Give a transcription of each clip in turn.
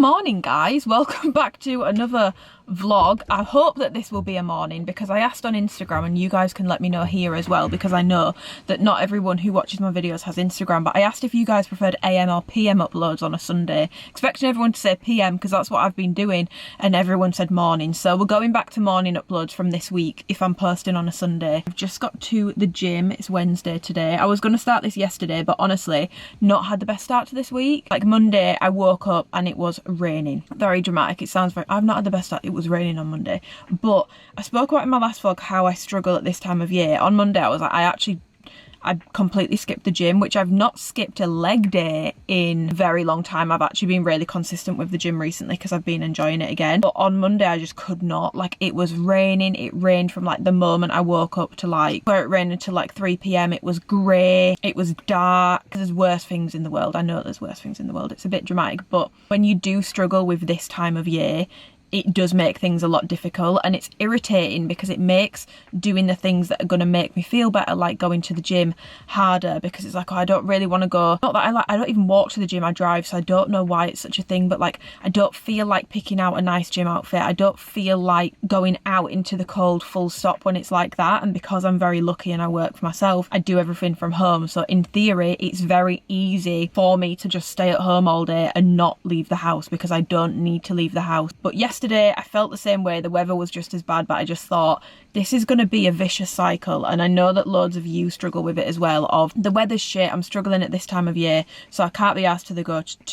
morning, guys. Welcome back to another vlog. I hope that this will be a morning because I asked on Instagram, and you guys can let me know here as well, because I know that not everyone who watches my videos has Instagram, but I asked if you guys preferred AM or PM uploads on a Sunday, expecting everyone to say PM because that's what I've been doing, and everyone said morning. So we're going back to morning uploads from this week if I'm posting on a Sunday. I've just got to the gym. It's Wednesday today. I was going to start this yesterday, but honestly not had the best start to this week. Like Monday I woke up and it was raining. Very dramatic. It sounds very, I've not had the best start. It was raining on Monday, but I spoke about in my last vlog how I struggle at this time of year. On Monday I was like, I completely skipped the gym, which I've not skipped a leg day in a very long time. I've actually been really consistent with the gym recently because I've been enjoying it again. But on Monday, I just could not. Like, it was raining. It rained from like the moment I woke up to like, where it rained until like 3 PM. It was grey. It was dark. There's worse things in the world. I know there's worse things in the world. It's a bit dramatic, but when you do struggle with this time of year, it does make things a lot difficult, and it's irritating because it makes doing the things that are going to make me feel better, like going to the gym, harder, because it's like, oh, I don't really want to go. Not that I don't even walk to the gym, I drive, so I don't know why it's such a thing, but like I don't feel like picking out a nice gym outfit. I don't feel like going out into the cold full stop when it's like that. And because I'm very lucky and I work for myself, I do everything from home, so in theory it's very easy for me to just stay at home all day and not leave the house because I don't need to leave the house. But yesterday I felt the same way. The weather was just as bad, but I just thought this is going to be a vicious cycle, and I know that loads of you struggle with it as well, of the weather's shit, I'm struggling at this time of year, so I can't be asked to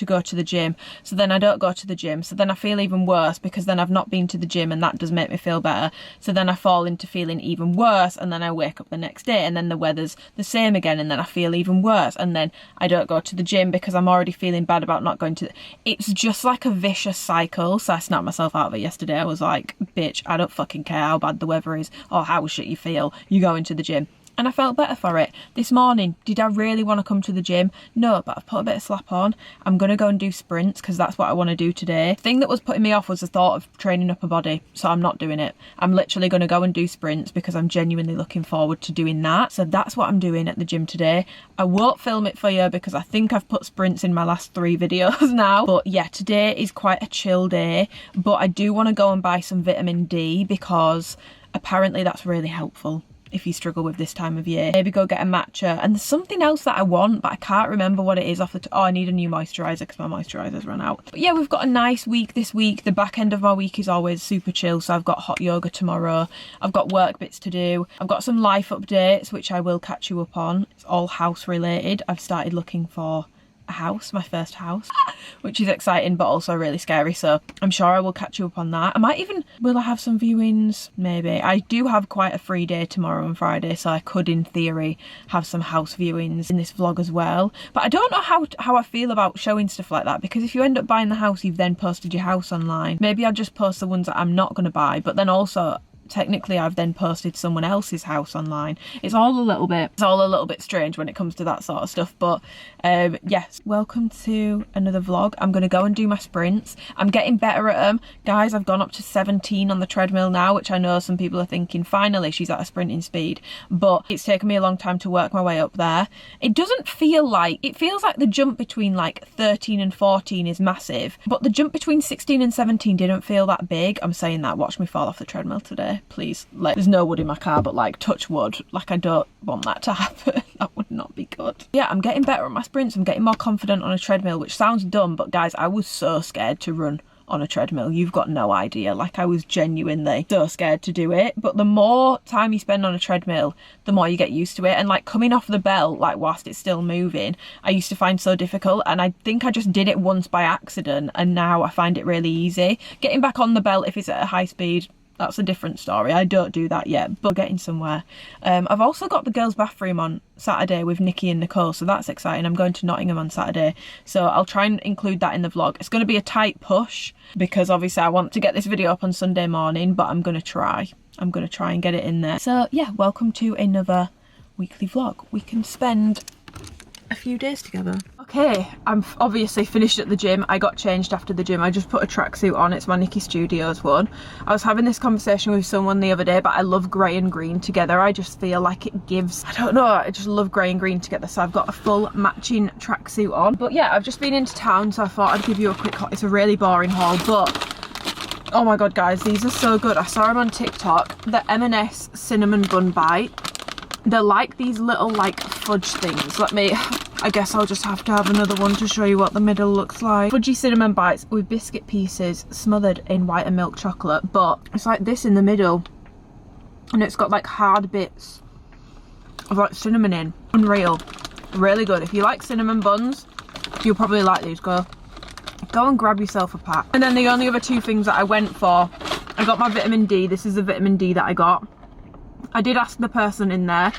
go to the gym, so then I don't go to the gym, so then I feel even worse because then I've not been to the gym and that does make me feel better, so then I fall into feeling even worse, and then I wake up the next day and then the weather's the same again and then I feel even worse, and then I don't go to the gym because I'm already feeling bad about not going to it's just like a vicious cycle. So I snapped myself out of it yesterday. I was like, bitch, I don't fucking care how bad the weather is or how shit you feel, you go into the gym. And I felt better for it. This morning, did I really want to come to the gym? No, but I've put a bit of slap on. I'm going to go and do sprints because that's what I want to do today. The thing that was putting me off was the thought of training up a body, so I'm not doing it. I'm literally going to go and do sprints because I'm genuinely looking forward to doing that. So that's what I'm doing at the gym today. I won't film it for you because I think I've put sprints in my last 3 videos now. But yeah, today is quite a chill day, but I do want to go and buy some vitamin D because apparently that's really helpful if you struggle with this time of year. Maybe go get a matcha. And there's something else that I want, but I can't remember what it is off the top. Oh, I need a new moisturiser because my moisturisers run out. But yeah, we've got a nice week this week. The back end of my week is always super chill, so I've got hot yoga tomorrow. I've got work bits to do. I've got some life updates, which I will catch you up on. It's all house related. I've started looking for a house, my first house, which is exciting but also really scary, so I'm sure I will catch you up on that. Will I have some viewings? Maybe. I do have quite a free day tomorrow and Friday, so I could in theory have some house viewings in this vlog as well, but I don't know how I feel about showing stuff like that, because if you end up buying the house, you've then posted your house online. Maybe I'll just post the ones that I'm not going to buy, but then also technically I've then posted someone else's house online. It's all a little bit strange when it comes to that sort of stuff, but yes, welcome to another vlog. I'm going to go and do my sprints. I'm getting better at them, guys. I've gone up to 17 on the treadmill now, which I know some people are thinking, finally she's at a sprinting speed, but it's taken me a long time to work my way up there. It doesn't feel like, it feels like the jump between like 13 and 14 is massive, but the jump between 16 and 17 didn't feel that big. I'm saying that, watch me fall off the treadmill today, please. Like, there's no wood in my car, but like, touch wood. Like, I don't want that to happen. That would not be good. Yeah, I'm getting better at my sprints. I'm getting more confident on a treadmill, which sounds dumb, but guys, I was so scared to run on a treadmill. You've got no idea. Like, I was genuinely so scared to do it, but the more time you spend on a treadmill, the more you get used to it. And like, coming off the belt, like whilst it's still moving, I used to find so difficult, and I think I just did it once by accident, and now I find it really easy. Getting back on the belt if it's at a high speed, that's a different story. I don't do that yet, but getting somewhere. I've also got the girls' bathroom on Saturday with Nikki and Nicole, so that's exciting. I'm going to Nottingham on Saturday, so I'll try and include that in the vlog. It's going to be a tight push because obviously I want to get this video up on Sunday morning, but I'm going to try and get it in there. So yeah, welcome to another weekly vlog. We can spend a few days together. Okay, I'm obviously finished at the gym. I got changed after the gym. I just put a tracksuit on. It's my Nikki Studios one. I was having this conversation with someone the other day, but I love grey and green together. I just feel like it gives, I don't know, I just love grey and green together. So I've got a full matching tracksuit on. But yeah, I've just been into town, so I thought I'd give you a quick haul. It's a really boring haul, but oh my god guys, these are so good. I saw them on TikTok. The M&S cinnamon bun bite. They're like these little like fudge things. I guess I'll just have to have another one to show you what the middle looks like. Fudgy cinnamon bites with biscuit pieces smothered in white and milk chocolate, but it's like this in the middle, and it's got like hard bits of like cinnamon in. Unreal. Really good. If you like cinnamon buns, you'll probably like these. Go and grab yourself a pack. And then the only other two things that I went for, I got my vitamin D. This is the vitamin D that I got. I did ask the person in there,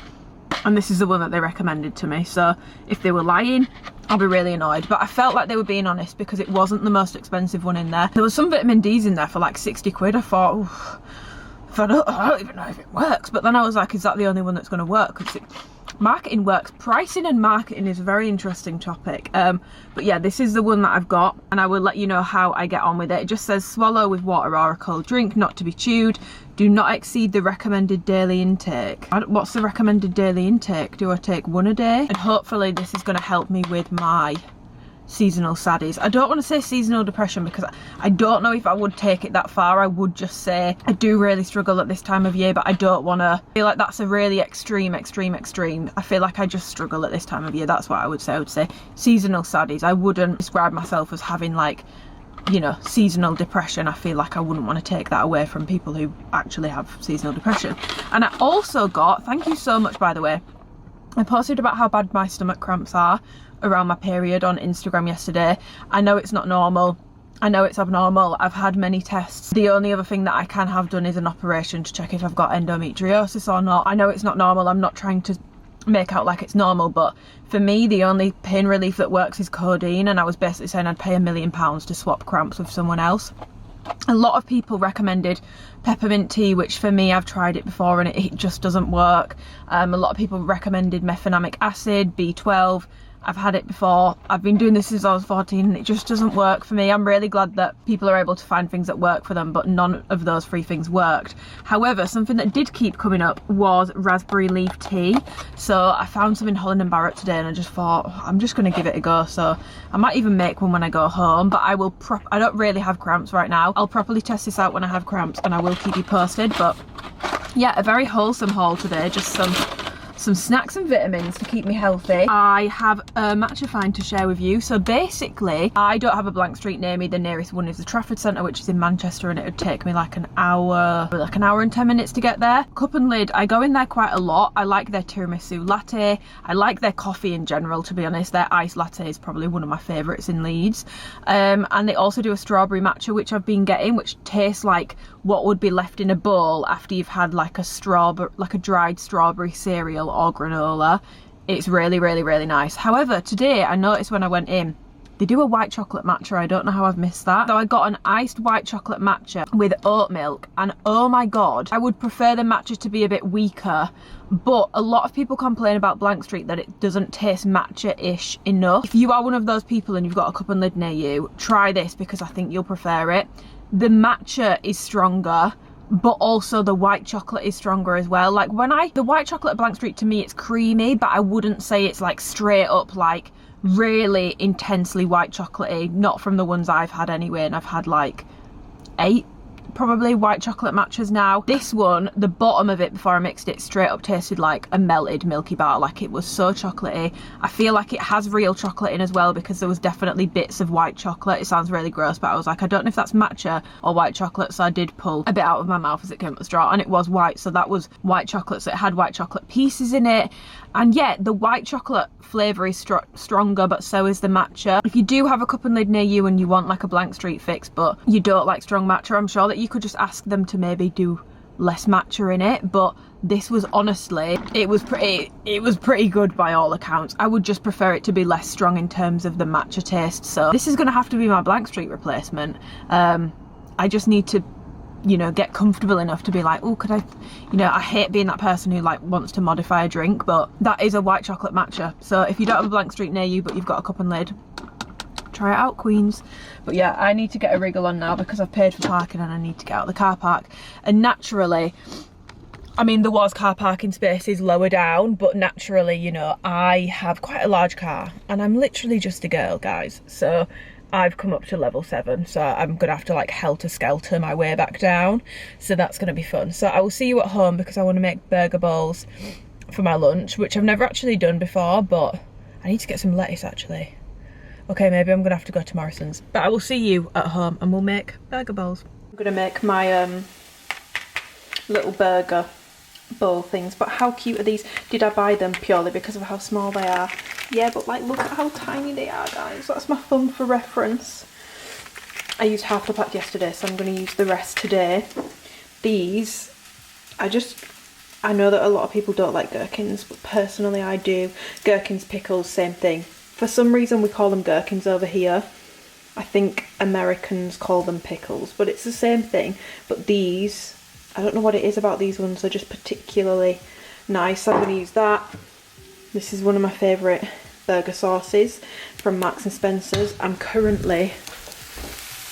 and this is the one that they recommended to me, so if they were lying, I'll be really annoyed. But I felt like they were being honest because it wasn't the most expensive one in there. There was some vitamin D's in there for like 60 quid. I thought, oof, I don't even know if it works. But then I was like, is that the only one that's going to work? Because marketing works. Pricing and marketing is a very interesting topic. But yeah, this is the one that I've got, and I will let you know how I get on with it. It just says swallow with water or a cold drink, not to be chewed. Do not exceed the recommended daily intake. What's the recommended daily intake? Do I take one a day? And hopefully this is going to help me with my seasonal saddies. I don't want to say seasonal depression because I don't know if I would take it that far. I would just say I do really struggle at this time of year, but I don't want to feel like that's a really extreme. I feel like I just struggle at this time of year. That's what I would say. I would say seasonal saddies. I wouldn't describe myself as having like, you know, seasonal depression. I feel like I wouldn't want to take that away from people who actually have seasonal depression. And I also got, thank you so much by the way, I posted about how bad my stomach cramps are around my period on Instagram yesterday. I know it's not normal. I know it's abnormal. I've had many tests. The only other thing that I can have done is an operation to check if I've got endometriosis or not. I know it's not normal. I'm not trying to make out like it's normal, but for me the only pain relief that works is codeine, and I was basically saying I'd pay £1 million to swap cramps with someone else. A lot of people recommended peppermint tea, which for me, I've tried it before and it just doesn't work. A lot of people recommended mefenamic acid, B12. I've had it before. I've been doing this since I was 14 and it just doesn't work for me. I'm really glad that people are able to find things that work for them, but none of those three things worked. However, something that did keep coming up was raspberry leaf tea. So I found some in Holland & Barrett today and I just thought, I'm just going to give it a go. So I might even make one when I go home, but I don't really have cramps right now. I'll properly test this out when I have cramps and I will keep you posted. But yeah, a very wholesome haul today. Just some snacks and vitamins to keep me healthy. I have a matcha find to share with you. So basically, I don't have a blank street near me. The nearest one is the Trafford Centre, which is in Manchester, and it would take me like an hour and 10 minutes to get there. Cup and Lid, I go in there quite a lot. I like their tiramisu latte. I like their coffee in general, to be honest. Their iced latte is probably one of my favourites in Leeds. And they also do a strawberry matcha, which I've been getting, which tastes like what would be left in a bowl after you've had like a dried strawberry cereal or granola. It's really, really, really nice. However, today I noticed when I went in, they do a white chocolate matcha. I don't know how I've missed that. So I got an iced white chocolate matcha with oat milk, and oh my god, I would prefer the matcha to be a bit weaker, but a lot of people complain about Blank Street that it doesn't taste matcha-ish enough. If you are one of those people and you've got a Cup and Lid near you, try this because I think you'll prefer it. The matcha is stronger, but also the white chocolate is stronger as well. Like the white chocolate at Blank Street, to me it's creamy, but I wouldn't say it's like straight up like really intensely white chocolatey. Not from the ones I've had anyway, and I've had like 8 probably white chocolate matchas now. This one, the bottom of it before I mixed it straight up tasted like a melted milky bar. Like it was so chocolatey. I feel like it has real chocolate in as well because there was definitely bits of white chocolate. It sounds really gross, but I was like, I don't know if that's matcha or white chocolate, so I did pull a bit out of my mouth as it came up the straw, and it was white, so that was white chocolate, so it had white chocolate pieces in it. And yeah, the white chocolate flavour is stronger, but so is the matcha. If you do have a Cup and Lid near you and you want like a Blank Street fix, but you don't like strong matcha, I'm sure that you could just ask them to maybe do less matcha in it. But this was honestly, it was pretty good by all accounts. I would just prefer it to be less strong in terms of the matcha taste. So this is going to have to be my Blank Street replacement. I just need to you know, get comfortable enough to be like, oh, could I, you know, I hate being that person who like wants to modify a drink, but that is a white chocolate matcha. So if you don't have a blank street near you but you've got a cup and lid, try it out, queens. But yeah, I need to get a wriggle on now because I've paid for parking and I need to get out of the car park. And naturally, I mean, there was car parking spaces lower down, but naturally, you know, I have quite a large car and I'm literally just a girl, guys. So I've come up to level 7, so I'm gonna have to like helter-skelter my way back down. So that's gonna be fun. So I will see you at home because I want to make burger bowls for my lunch, which I've never actually done before, but I need to get some lettuce actually. Okay, maybe I'm gonna have to go to Morrison's, but I will see you at home and we'll make burger bowls. I'm gonna make my little burger bowl things. But how cute are these? Did I buy them purely because of how small they are? Yeah, but like look at how tiny they are, guys. That's my thumb for reference. I used half the pack yesterday, so I'm going to use the rest today. These, I know that a lot of people don't like gherkins, but personally I do. Gherkins, pickles, same thing. For some reason we call them gherkins over here. I think Americans call them pickles, but it's the same thing. But these, I don't know what it is about these ones, they're just particularly nice. I'm going to use that. This is one of my favourite burger sauces from Marks and Spencer's. I'm currently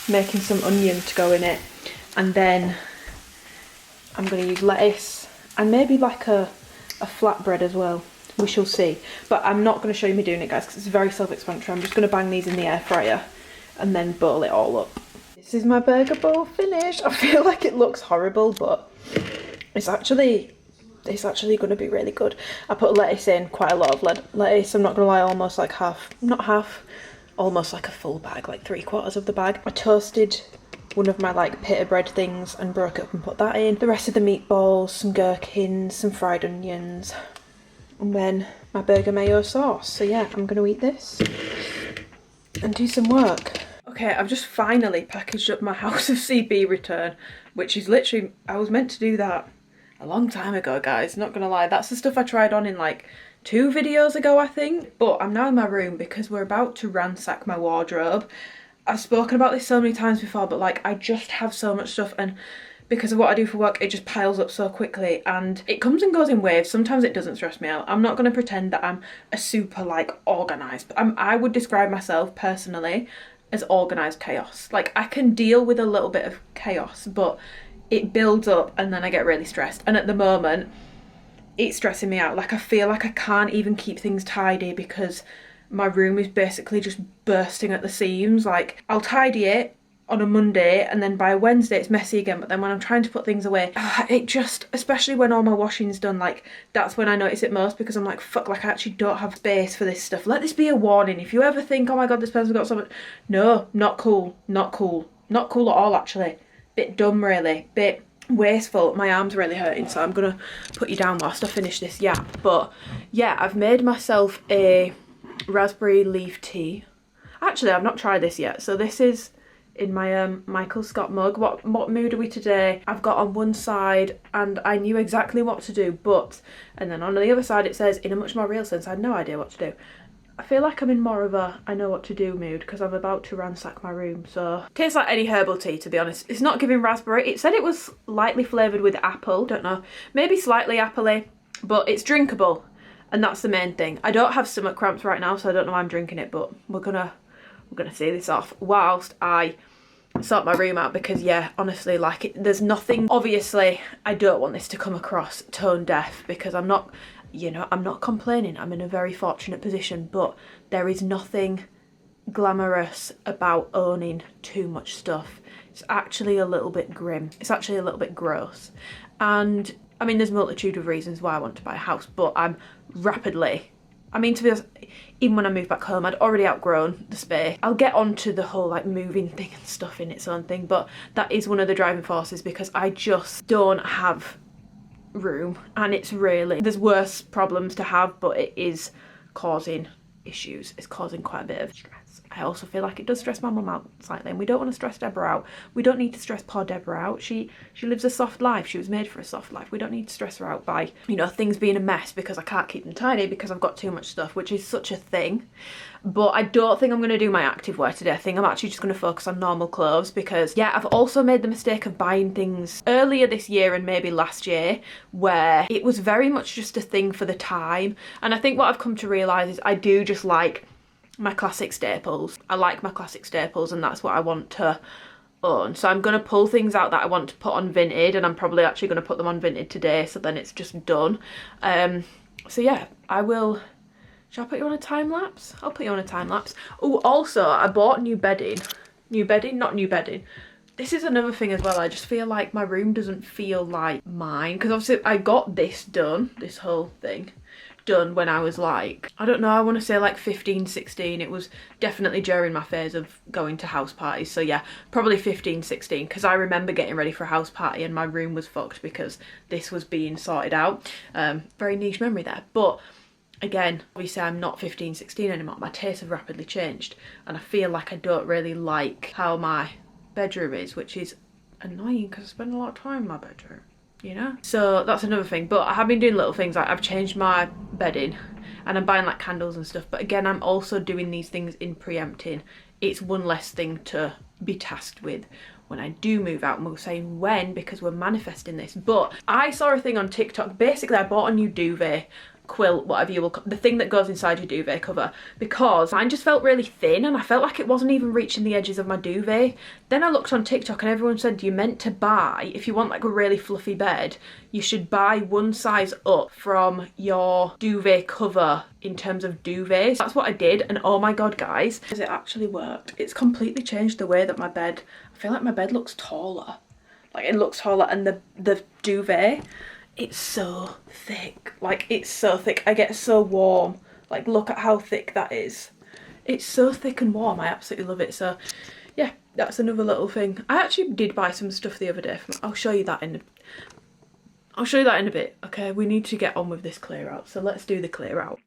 making some onion to go in it, and then I'm going to use lettuce and maybe like a flatbread as well. We shall see. But I'm not going to show you me doing it, guys, because it's very self-explanatory. I'm just going to bang these in the air fryer and then boil it all up. This is my burger bowl finished. I feel like it looks horrible, but it's actually going to be really good. I put lettuce in, quite a lot of lettuce. I'm not going to lie, almost like almost like a full bag, like 3/4 of the bag. I toasted one of my like pita bread things and broke it up and put that in. The rest of the meatballs, some gherkins, some fried onions, and then my burger mayo sauce. So yeah, I'm going to eat this and do some work. Okay, I've just finally packaged up my House of CB return, which is literally, I was meant to do that a long time ago, guys, not gonna lie. That's the stuff I tried on in like 2 videos ago, I think. But I'm now in my room because we're about to ransack my wardrobe. I've spoken about this so many times before, but like I just have so much stuff, and because of what I do for work, it just piles up so quickly and it comes and goes in waves. Sometimes it doesn't stress me out. I'm not gonna pretend that I'm a super like organised, but I would describe myself personally as organised chaos. Like I can deal with a little bit of chaos, but it builds up and then I get really stressed. And at the moment, it's stressing me out. Like I feel like I can't even keep things tidy because my room is basically just bursting at the seams. Like I'll tidy it on a Monday and then by Wednesday it's messy again, but then when I'm trying to put things away, it just, especially when all my washing's done, like that's when I notice it most, because I'm like, fuck, like I actually don't have space for this stuff. Let this be a warning. If you ever think, oh my god, this person's got so much, no, not cool, not cool, not cool at all actually. Bit dumb really, bit wasteful. My arm's really hurting, so I'm gonna put you down whilst I finish this yap. But yeah, I've made myself a raspberry leaf tea. Actually, I've not tried this yet, so this is in my Michael Scott mug. What mood are we today? I've got on one side, and I knew exactly what to do, but, and then on the other side it says, in a much more real sense, I had no idea what to do. I feel like I'm in more of a I know what to do mood because I'm about to ransack my room. So tastes like any herbal tea, to be honest. It's not giving raspberry. It said it was lightly flavoured with apple. Don't know, maybe slightly appley, but it's drinkable, and that's the main thing. I don't have stomach cramps right now, so I don't know why I'm drinking it, but we're gonna see this off whilst I sort my room out, because yeah, honestly, like there's nothing, obviously I don't want this to come across tone deaf, because I'm not, you know, I'm not complaining. I'm in a very fortunate position, but there is nothing glamorous about owning too much stuff. It's actually a little bit grim. It's actually a little bit gross. And I mean, there's a multitude of reasons why I want to buy a house, but I'm rapidly, I mean, to be honest, even when I moved back home, I'd already outgrown the space. I'll get onto the whole like moving thing and stuff in its own thing, but that is one of the driving forces, because I just don't have room, and it's really, there's worse problems to have, but it is causing issues. It's causing quite a bit of stress. I also feel like it does stress my mum out slightly, and we don't want to stress Deborah out. We don't need to stress poor Deborah out. She lives a soft life. She was made for a soft life. We don't need to stress her out by, you know, things being a mess because I can't keep them tidy because I've got too much stuff, which is such a thing. But I don't think I'm going to do my active wear today. I think I'm actually just going to focus on normal clothes because, yeah, I've also made the mistake of buying things earlier this year and maybe last year where it was very much just a thing for the time. And I think what I've come to realise is I do just like my classic staples. I like my classic staples, and that's what I want to own. So I'm going to pull things out that I want to put on Vinted, and I'm probably actually going to put them on Vinted today, so then it's just done. So yeah, I will... Shall I put you on a time lapse? I'll put you on a time lapse. Oh, also, I bought new bedding. New bedding? Not new bedding. This is another thing as well. I just feel like my room doesn't feel like mine, because obviously I got this done, this whole thing done when I was like, I don't know, I want to say like 15, 16. It was definitely during my phase of going to house parties. So yeah, probably 15, 16, because I remember getting ready for a house party and my room was fucked because this was being sorted out. Very niche memory there. But again, obviously I'm not 15, 16 anymore. My tastes have rapidly changed and I feel like I don't really like how my bedroom is, which is annoying because I spend a lot of time in my bedroom, you know? So that's another thing. But I have been doing little things, like I've changed my bedding and I'm buying like candles and stuff. But again, I'm also doing these things in preempting. It's one less thing to be tasked with when I do move out, and we're saying when because we're manifesting this. But I saw a thing on TikTok. Basically, I bought a new duvet, quilt, whatever you will, the thing that goes inside your duvet cover, because mine just felt really thin and I felt like it wasn't even reaching the edges of my duvet. Then I looked on TikTok and everyone said you're meant to buy, if you want like a really fluffy bed, you should buy one size up from your duvet cover in terms of duvets. That's what I did, and oh my god guys, it actually worked. It's completely changed the way that my bed, I feel like my bed looks taller. Like it looks taller, and the duvet, it's so thick. Like it's so thick. I get so warm. Like look at how thick that is. It's so thick and warm. I absolutely love it. So yeah, that's another little thing. I actually did buy some stuff the other day. I'll show you that in a bit. Okay, we need to get on with this clear out. So let's do the clear out.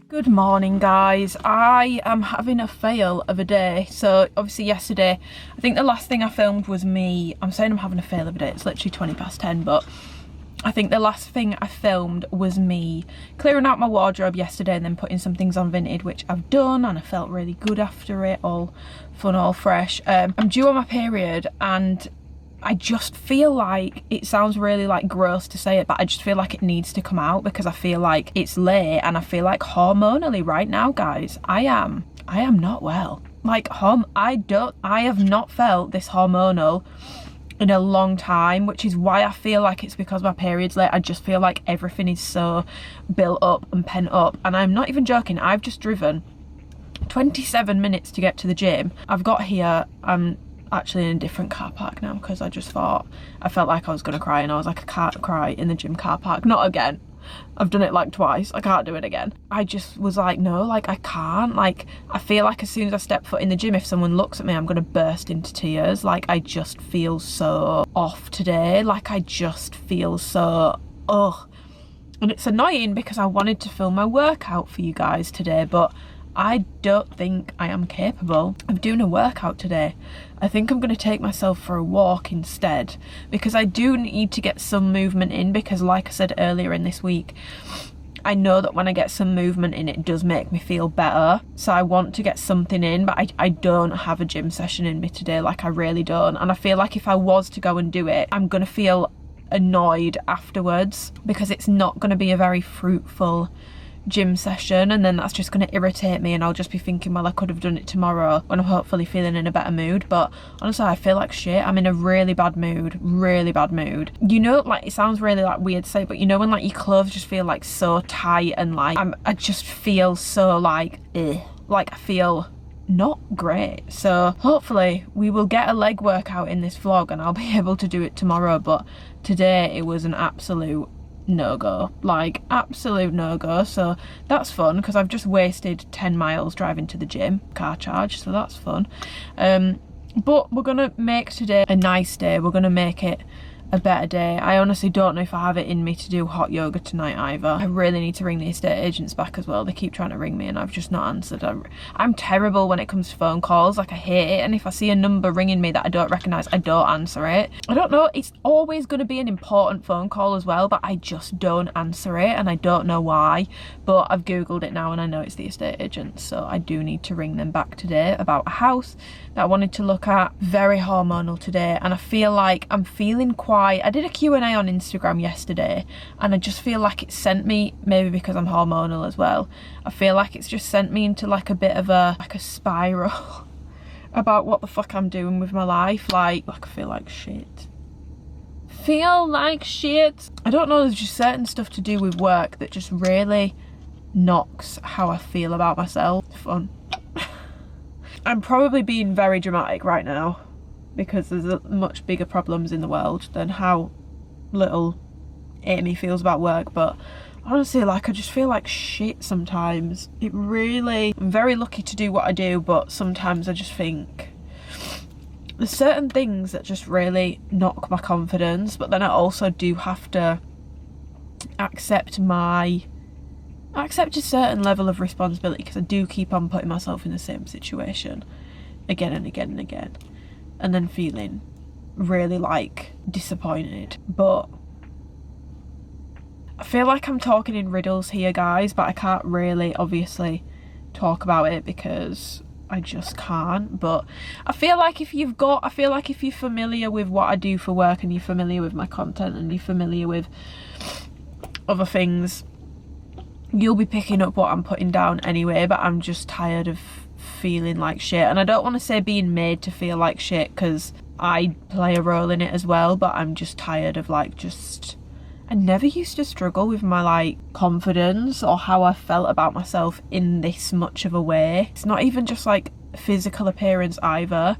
Good morning guys. I am having a fail of a day. So obviously yesterday, I think the last thing I filmed was me, I'm saying I'm having a fail of a day, it's literally 20 past 10, but I think the last thing I filmed was me clearing out my wardrobe yesterday and then putting some things on Vinted, which I've done, and I felt really good after it, all fun, all fresh. I'm due on my period and I just feel like, it sounds really like gross to say it, but I just feel like it needs to come out because I feel like it's late, and I feel like hormonally right now guys, I am not well. Like I have not felt this hormonal in a long time, which is why I feel like it's because my period's late. I just feel like everything is so built up and pent up, and I'm not even joking. I've just driven 27 minutes to get to the gym. I've got here, I'm actually in a different car park now because I felt like I was gonna cry, and I was like, I can't cry in the gym car park, not again. I've done it like twice, I can't do it again. I just was like, no, like I can't. Like I feel like as soon as I step foot in the gym, if someone looks at me, I'm gonna burst into tears. Like I just feel so off today. Like I just feel so ugh. And it's annoying because I wanted to film my workout for you guys today, but I don't think I am capable of doing a workout today. I think I'm going to take myself for a walk instead, because I do need to get some movement in, because like I said earlier in this week, I know that when I get some movement in, it does make me feel better. So I want to get something in, but I don't have a gym session in me today. Like I really don't. And I feel like if I was to go and do it, I'm going to feel annoyed afterwards because it's not going to be a very fruitful gym session, and then that's just going to irritate me, and I'll just be thinking, well, I could have done it tomorrow when I'm hopefully feeling in a better mood. But honestly, I feel like shit. I'm in a really bad mood, really bad mood. You know, like, it sounds really like weird to say, but you know when like your clothes just feel like so tight, and like I just feel so like like I feel not great. So hopefully we will get a leg workout in this vlog and I'll be able to do it tomorrow. But today it was an absolute no-go, like absolute no-go. So that's fun because I've just wasted 10 miles driving to the gym, car charge, so that's fun. But we're gonna make today a nice day. We're gonna make it a better day. I honestly don't know if I have it in me to do hot yoga tonight either. I really need to ring the estate agents back as well. They keep trying to ring me and I've just not answered. I'm terrible when it comes to phone calls, like I hate it, and if I see a number ringing me that I don't recognise, I don't answer it. I don't know, it's always going to be an important phone call as well, but I just don't answer it and I don't know why. But I've googled it now and I know it's the estate agents, so I do need to ring them back today about a house that I wanted to look at. Very hormonal today, and I feel like I'm feeling quite, I did a Q&A on Instagram yesterday and I just feel like it sent me, maybe because I'm hormonal as well, I feel like it's just sent me into like a bit of a spiral about what the fuck I'm doing with my life. Like I feel like shit. I don't know, there's just certain stuff to do with work that just really knocks how I feel about myself. Fun. I'm probably being very dramatic right now because there's much bigger problems in the world than how little Amy feels about work, but honestly, like, I just feel like shit sometimes. It really, I'm very lucky to do what I do, but sometimes I just think there's certain things that just really knock my confidence, but then I also do have to accept a certain level of responsibility because I do keep on putting myself in the same situation again and again and again, and then feeling really like disappointed. But I feel like I'm talking in riddles here, guys, but I can't really obviously talk about it because I just can't. But I feel like if you're familiar with what I do for work and you're familiar with my content and you're familiar with other things, you'll be picking up what I'm putting down anyway. But I'm just tired of feeling like shit, and I don't want to say being made to feel like shit because I play a role in it as well, but I'm just tired of like I never used to struggle with my like confidence or how I felt about myself in this much of a way. It's not even just like physical appearance either.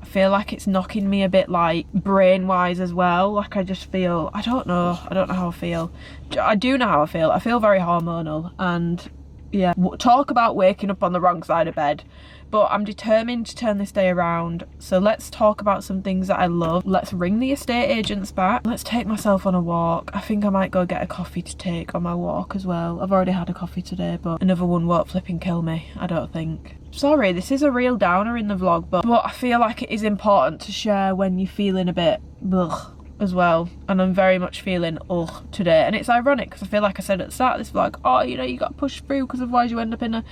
I feel like it's knocking me a bit like brain wise as well. Like I just feel, I don't know how I feel. I do know how I feel. I feel very hormonal, and yeah, talk about waking up on the wrong side of bed. But I'm determined to turn this day around. So let's talk about some things that I love. Let's ring the estate agents back. Let's take myself on a walk. I think I might go get a coffee to take on my walk as well. I've already had a coffee today, but another one won't flipping kill me, I don't think. Sorry, this is a real downer in the vlog, but I feel like it is important to share when you're feeling a bit ugh as well, and I'm very much feeling ugh today. And it's ironic because I feel like I said at the start of this vlog, oh, you know, you got to push through because otherwise you end up in a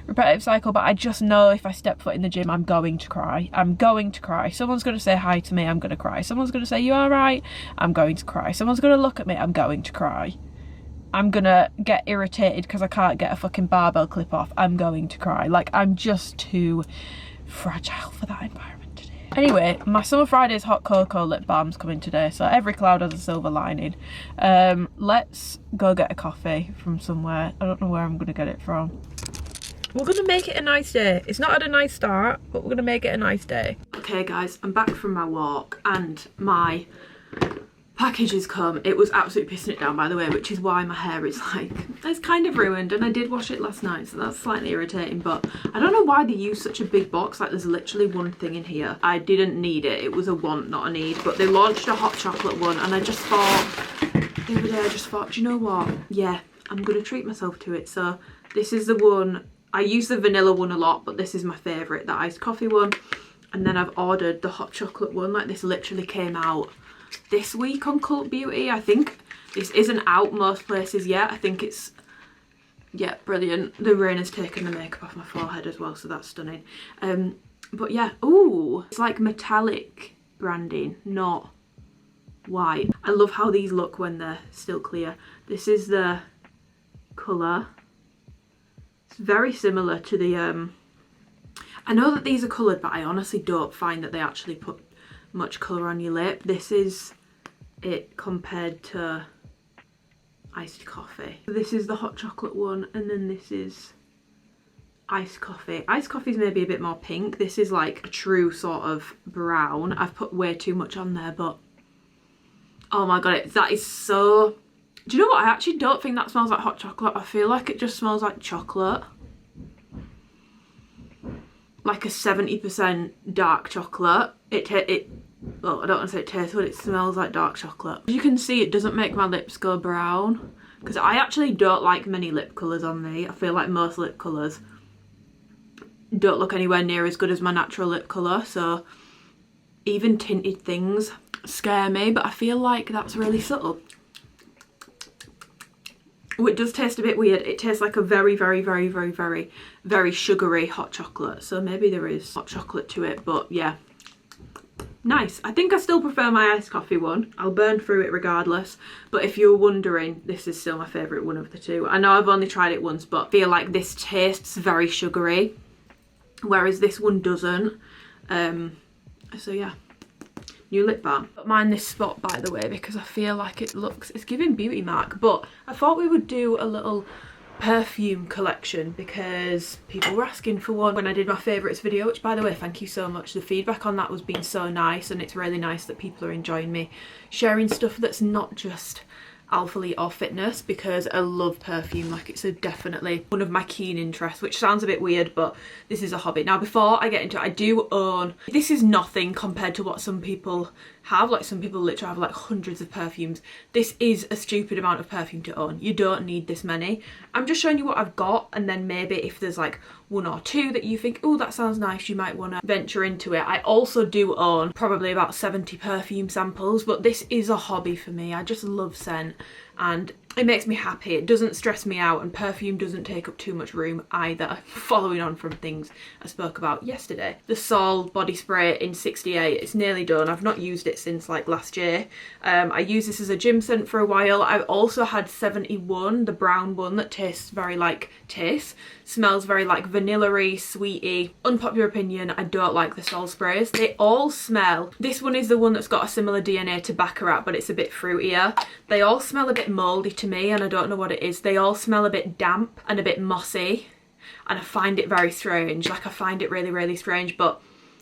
repetitive cycle. But I just know if I step foot in the gym, I'm going to cry. I'm going to cry. Someone's going to say hi to me, I'm going to cry. Someone's going to say, you all right? I'm going to cry. Someone's going to look at me, I'm going to cry. I'm going to get irritated because I can't get a fucking barbell clip off, I'm going to cry. Like, I'm just too fragile for that environment. Anyway, my Summer Fridays hot cocoa lip balm's coming today, so every cloud has a silver lining. Let's go get a coffee from somewhere. I don't know where I'm going to get it from. We're going to make it a nice day. It's not had a nice start, but we're going to make it a nice day. Okay guys, I'm back from my walk and my package has come. It was absolutely pissing it down, by the way, which is why my hair is like, it's kind of ruined, and I did wash it last night, so that's slightly irritating. But I don't know why they use such a big box. Like, there's literally one thing in here. I didn't need it. It was a want, not a need. But they launched a hot chocolate one, and I just thought, the other day I just thought, do you know what? Yeah, I'm gonna treat myself to it. So this is the one. I use the vanilla one a lot, but this is my favourite, the iced coffee one. And then I've ordered the hot chocolate one. Like, this literally came out this week on Cult Beauty. I think this isn't out most places yet. I think it's, yeah, brilliant. The rain has taken the makeup off my forehead as well, so that's stunning. But yeah, ooh, it's like metallic branding, not white. I love how these look when they're still clear. This is the colour. It's very similar to the, I know that these are coloured, but I honestly don't find that they actually put much colour on your lip. This is it compared to iced coffee. This is the hot chocolate one, and then this is iced coffee. Iced coffee is maybe a bit more pink. This is like a true sort of brown. I've put way too much on there, but oh my god, that is so... Do you know what? I actually don't think that smells like hot chocolate. I feel like it just smells like chocolate. Like a 70% dark chocolate. Well, I don't want to say it tastes, but it smells like dark chocolate. As you can see, it doesn't make my lips go brown, because I actually don't like many lip colours on me. I feel like most lip colours don't look anywhere near as good as my natural lip colour, so even tinted things scare me, but I feel like that's really subtle. Oh, it does taste a bit weird. It tastes like a very, very, very, very, very, very sugary hot chocolate, so maybe there is hot chocolate to it, but yeah. Nice. I think I still prefer my iced coffee one. I'll burn through it regardless, but if you're wondering, this is still my favourite one of the two. I know I've only tried it once, but I feel like this tastes very sugary, whereas this one doesn't. So yeah, new lip balm. Don't mind this spot, by the way, because I feel like it's giving beauty mark, but I thought we would do a little perfume collection because people were asking for one when I did my favourites video, which, by the way, thank you so much. The feedback on that was being so nice, and it's really nice that people are enjoying me sharing stuff that's not just alpha or fitness, because I love perfume. Like, it's definitely one of my keen interests, which sounds a bit weird, but this is a hobby. Now, before I get into it, I do own, this is nothing compared to what some people have. Like, some people literally have like hundreds of perfumes. This is a stupid amount of perfume to own. You don't need this many. I'm just showing you what I've got, and then maybe if there's like one or two that you think, oh, that sounds nice, you might want to venture into it. I also do own probably about 70 perfume samples, but this is a hobby for me. I just love scent, and it makes me happy. It doesn't stress me out, and perfume doesn't take up too much room either. Following on from things I spoke about yesterday. The Sol body spray in 68, it's nearly done. I've not used it since like last year. I used this as a gym scent for a while. I've also had 71, the brown one that tastes very like smells very like vanilla-y, sweety. Unpopular opinion, I don't like the Sol sprays. They all smell, this one is the one that's got a similar DNA to Baccarat, but it's a bit fruitier. They all smell a bit mouldy to me, and I don't know what it is. They all smell a bit damp and a bit mossy, and I find it very strange. Like, I find it really, really strange, but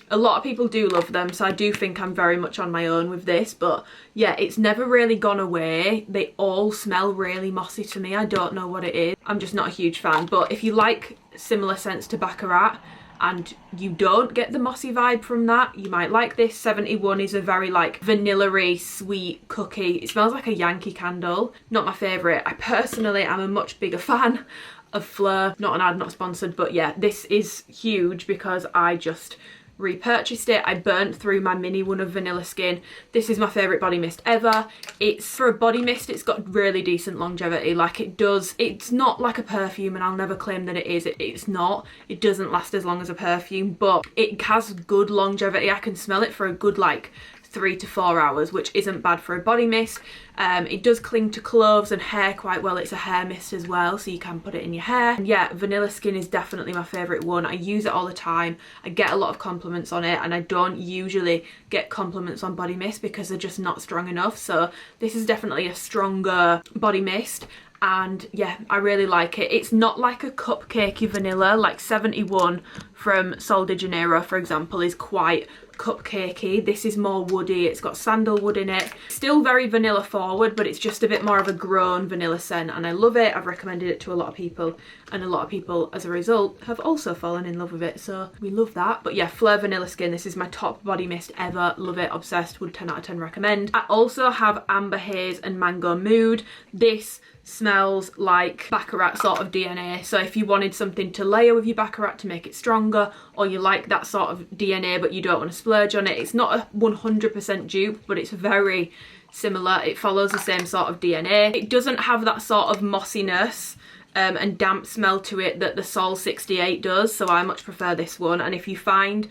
a lot of people do love them, so I do think I'm very much on my own with this. But yeah, it's never really gone away. They all smell really mossy to me. I don't know what it is. I'm just not a huge fan. But if you like similar scents to Baccarat and you don't get the mossy vibe from that, you might like this. 71 is a very like vanilla-y, sweet cookie. It smells like a Yankee candle. Not my favourite. I personally am a much bigger fan of Fleur. Not an ad, not sponsored, but yeah, this is huge because I just repurchased it. I burnt through my mini one of Vanilla Skin. This is my favourite body mist ever. It's, for a body mist, it's got really decent longevity. Like, it's not like a perfume, and I'll never claim that it is. It's not. It doesn't last as long as a perfume, but it has good longevity. I can smell it for a good like 3 to 4 hours, which isn't bad for a body mist. It does cling to clothes and hair quite well. It's a hair mist as well, so you can put it in your hair. And yeah, Vanilla Skin is definitely my favourite one. I use it all the time. I get a lot of compliments on it, and I don't usually get compliments on body mist because they're just not strong enough. So this is definitely a stronger body mist. And yeah, I really like it. It's not like a cupcakey vanilla. Like 71 from Sol de Janeiro, for example, is quite cupcakey. This is more woody. It's got sandalwood in it. Still very vanilla forward, but it's just a bit more of a grown vanilla scent, and I love it. I've recommended it to a lot of people, and a lot of people as a result have also fallen in love with it, so we love that. But yeah, Fleur Vanilla Skin, this is my top body mist ever. Love it, obsessed, would 10 out of 10 recommend. I also have Amber Haze and Mango Mood. This smells like Baccarat sort of DNA, so if you wanted something to layer with your Baccarat to make it stronger, or you like that sort of DNA but you don't want to splurge on it, it's not a 100% dupe, but it's very similar. It follows the same sort of DNA. It doesn't have that sort of mossiness and damp smell to it that the Sol 68 does, so I much prefer this one. And if you find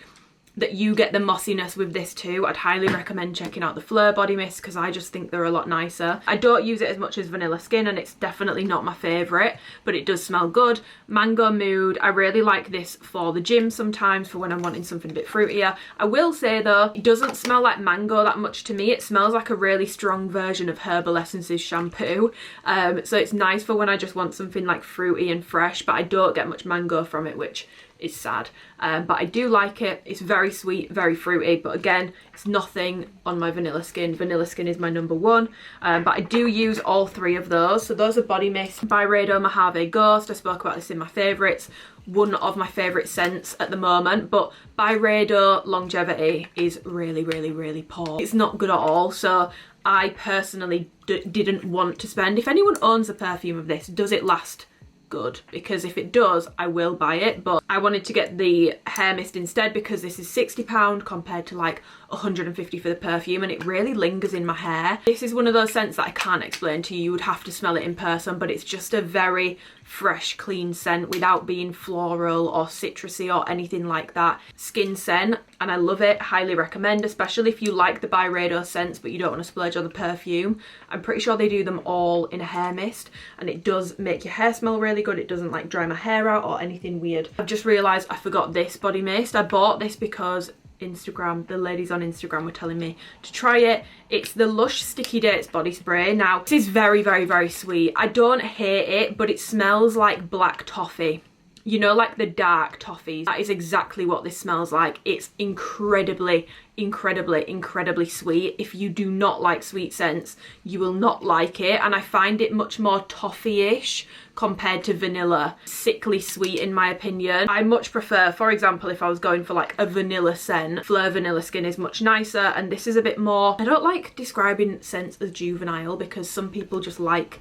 that you get the mossiness with this too. I'd highly recommend checking out the Fleur body mist because I just think they're a lot nicer. I don't use it as much as Vanilla Skin and it's definitely not my favourite, but it does smell good. Mango Mood, I really like this for the gym sometimes, for when I'm wanting something a bit fruitier. I will say though, it doesn't smell like mango that much to me. It smells like a really strong version of Herbal Essences shampoo. So it's nice for when I just want something like fruity and fresh, but I don't get much mango from it, which is sad. But I do like it. It's very sweet, very fruity, but again, it's nothing on my Vanilla Skin. Vanilla Skin is my number one, but I do use all three of those. So those are body mist. Byredo Mojave Ghost, I spoke about this in my favourites. One of my favourite scents at the moment, but Byredo Longevity is really, really, really poor. It's not good at all, so I personally didn't want to spend. If anyone owns a perfume of this, does it last good? Because if it does, I will buy it, but I wanted to get the hair mist instead because this is £60 compared to like 150 for the perfume, and it really lingers in my hair. This is one of those scents that I can't explain to you. You would have to smell it in person, but it's just a very fresh, clean scent without being floral or citrusy or anything like that. Skin scent, and I love it. Highly recommend, especially if you like the Byredo scents but you don't want to splurge on the perfume. I'm pretty sure they do them all in a hair mist, and it does make your hair smell really good. It doesn't like dry my hair out or anything weird. I've just realised I forgot this body mist. I bought this because the ladies on Instagram were telling me to try it. It's the Lush Sticky Dates body spray. Now, this is very, very, very sweet. I don't hate it, but it smells like black toffee. You know, like the dark toffees. That is exactly what this smells like. It's incredibly, incredibly, incredibly sweet. If you do not like sweet scents, you will not like it. And I find it much more toffee-ish compared to vanilla. Sickly sweet in my opinion. I much prefer, for example, if I was going for like a vanilla scent, Fleur Vanilla Skin is much nicer, and this is a bit more, I don't like describing scents as juvenile because some people just like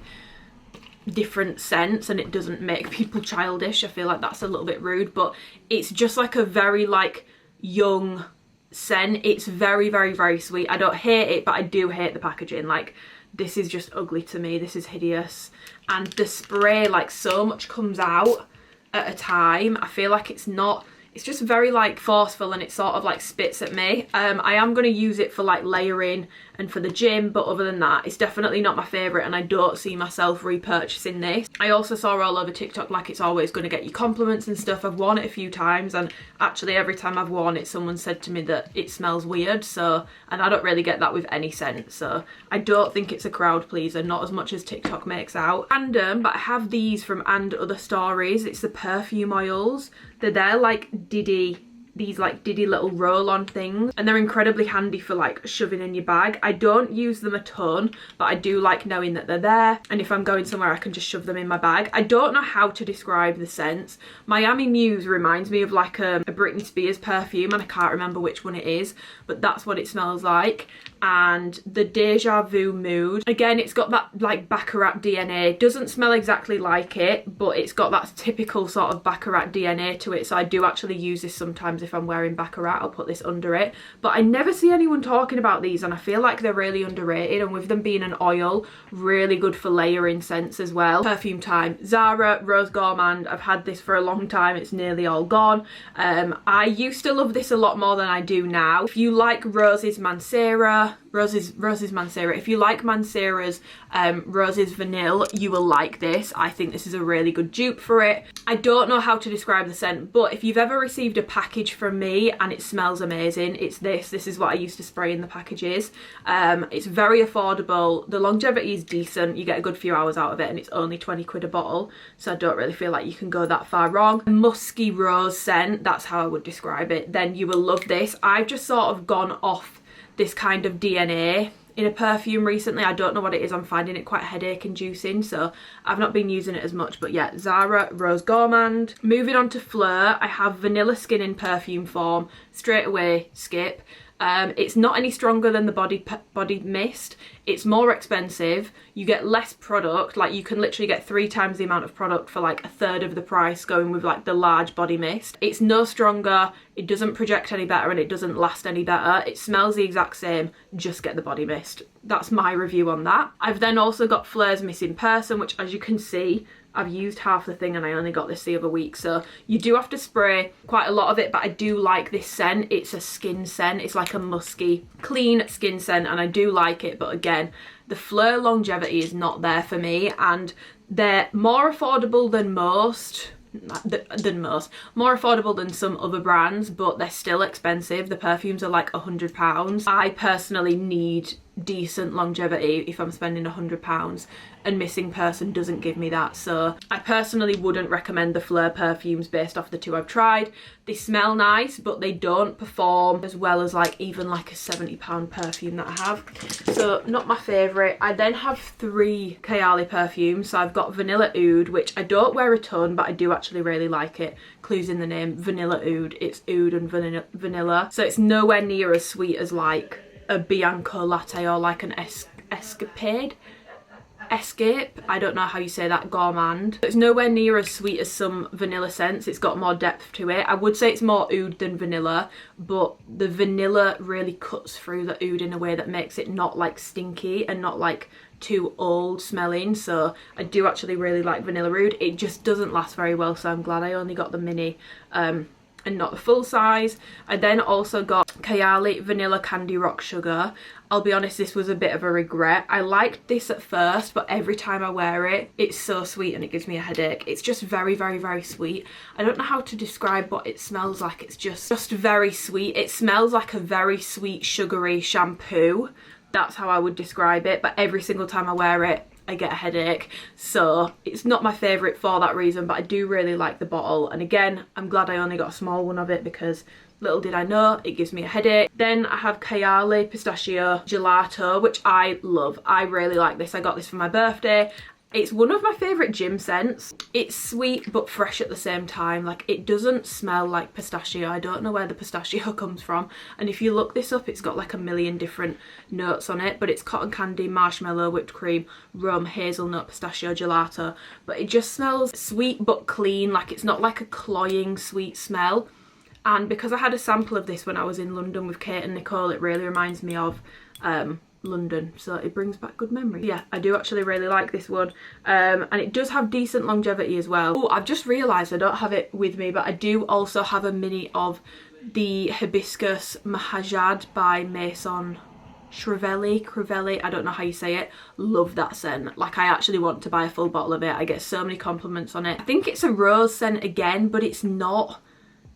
different scents and it doesn't make people childish. I feel like that's a little bit rude, but it's just like a very like young scent. It's very, very, very sweet. I don't hate it, but I do hate the packaging. Like, this is just ugly to me. This is hideous. And the spray, like, so much comes out at a time. I feel like it's just very like forceful, and it sort of like spits at me. I am going to use it for like layering and for the gym, but other than that, it's definitely not my favourite, and I don't see myself repurchasing this. I also saw all over TikTok like it's always going to get you compliments and stuff. I've worn it a few times, and actually every time I've worn it, someone said to me that it smells weird, so, and I don't really get that with any scent, so I don't think it's a crowd pleaser, not as much as TikTok makes out. Random, but I have these from And Other Stories. It's the perfume oils. They're like these like diddy little roll-on things, and they're incredibly handy for like shoving in your bag. I don't use them a ton, but I do like knowing that they're there, and if I'm going somewhere I can just shove them in my bag. I don't know how to describe the scents. Miami Muse reminds me of like a Britney Spears perfume, and I can't remember which one it is, but that's what it smells like. And the Deja Vu Mood, again, it's got that like Baccarat DNA. Doesn't smell exactly like it, but it's got that typical sort of Baccarat DNA to it, so I do actually use this sometimes if I'm wearing Baccarat. I'll put this under it, but I never see anyone talking about these, and I feel like they're really underrated, and with them being an oil, really good for layering scents as well. Perfume time. Zara Rose Gourmand. I've had this for a long time. It's nearly all gone. I used to love this a lot more than I do now. If you like Rose's Mancera, if you like Mancera's Rose's Vanille, you will like this. I think this is a really good dupe for it. I don't know how to describe the scent, but if you've ever received a package from me and it smells amazing, it's this. This is what I used to spray in the packages. It's very affordable. The longevity is decent. You get a good few hours out of it, and it's only 20 quid a bottle, so I don't really feel like you can go that far wrong. Musky rose scent, that's how I would describe it. Then you will love this. I've just sort of gone off this kind of DNA in a perfume recently. I don't know what it is. I'm finding it quite headache inducing, so I've not been using it as much. But yeah, Zara Rose Gourmand. Moving on to Fleur, I have Vanilla Skin in perfume form. Straight away skip. It's not any stronger than the body mist. It's more expensive. You get less product. Like, you can literally get 3 times the amount of product for like 1/3 of the price going with like the large body mist. It's no stronger. It doesn't project any better, and it doesn't last any better. It smells the exact same. Just get the body mist. That's my review on that. I've then also got Fleur's Missing Person, which, as you can see, I've used half the thing and I only got this the other week. So you do have to spray quite a lot of it, but I do like this scent. It's a skin scent. It's like a musky, clean skin scent, and I do like it. But again, the Fleur longevity is not there for me, and they're more affordable than most. More affordable than some other brands, but they're still expensive. The perfumes are like £100. I personally need decent longevity if I'm spending £100, and Missing Person doesn't give me that. So I personally wouldn't recommend the Fleur perfumes based off the two I've tried. They smell nice, but they don't perform as well as like even like a £70 perfume that I have. So not my favourite. I then have 3 Kayali perfumes. So I've got Vanilla Oud, which I don't wear a ton, but I do actually really like it. Clues in the name, Vanilla Oud. It's oud and vanilla. So it's nowhere near as sweet as like a Bianco latte or like an Escape, I don't know how you say that, gourmand. It's nowhere near as sweet as some vanilla scents. It's got more depth to it. I would say it's more oud than vanilla, but the vanilla really cuts through the oud in a way that makes it not like stinky and not like too old smelling. So I do actually really like Vanilla Oud. It just doesn't last very well, so I'm glad I only got the mini and not the full size. I then also got Kayali Vanilla Candy Rock Sugar. I'll be honest, this was a bit of a regret. I liked this at first, but every time I wear it, it's so sweet and it gives me a headache. It's just very, very, very sweet. I don't know how to describe what it smells like. It's just very sweet. It smells like a very sweet, sugary shampoo. That's how I would describe it, but every single time I wear it, I get a headache. So it's not my favourite for that reason, but I do really like the bottle. And again, I'm glad I only got a small one of it, because little did I know, it gives me a headache. Then I have Kayali Pistachio Gelato, which I love. I really like this. I got this for my birthday. It's one of my favourite gym scents. It's sweet but fresh at the same time. Like, it doesn't smell like pistachio. I don't know where the pistachio comes from. And if you look this up, it's got like a million different notes on it. But it's cotton candy, marshmallow, whipped cream, rum, hazelnut, pistachio, gelato. But it just smells sweet but clean. Like, it's not like a cloying sweet smell. And because I had a sample of this when I was in London with Kate and Nicole, it really reminds me of London, so it brings back good memories. Yeah, I do actually really like this one, and it does have decent longevity as well. Oh, I've just realised I don't have it with me, but I do also have a mini of the Hibiscus Mahajad by Maison Crivelli, I don't know how you say it. Love that scent. Like, I actually want to buy a full bottle of it. I get so many compliments on it. I think it's a rose scent again, but it's not.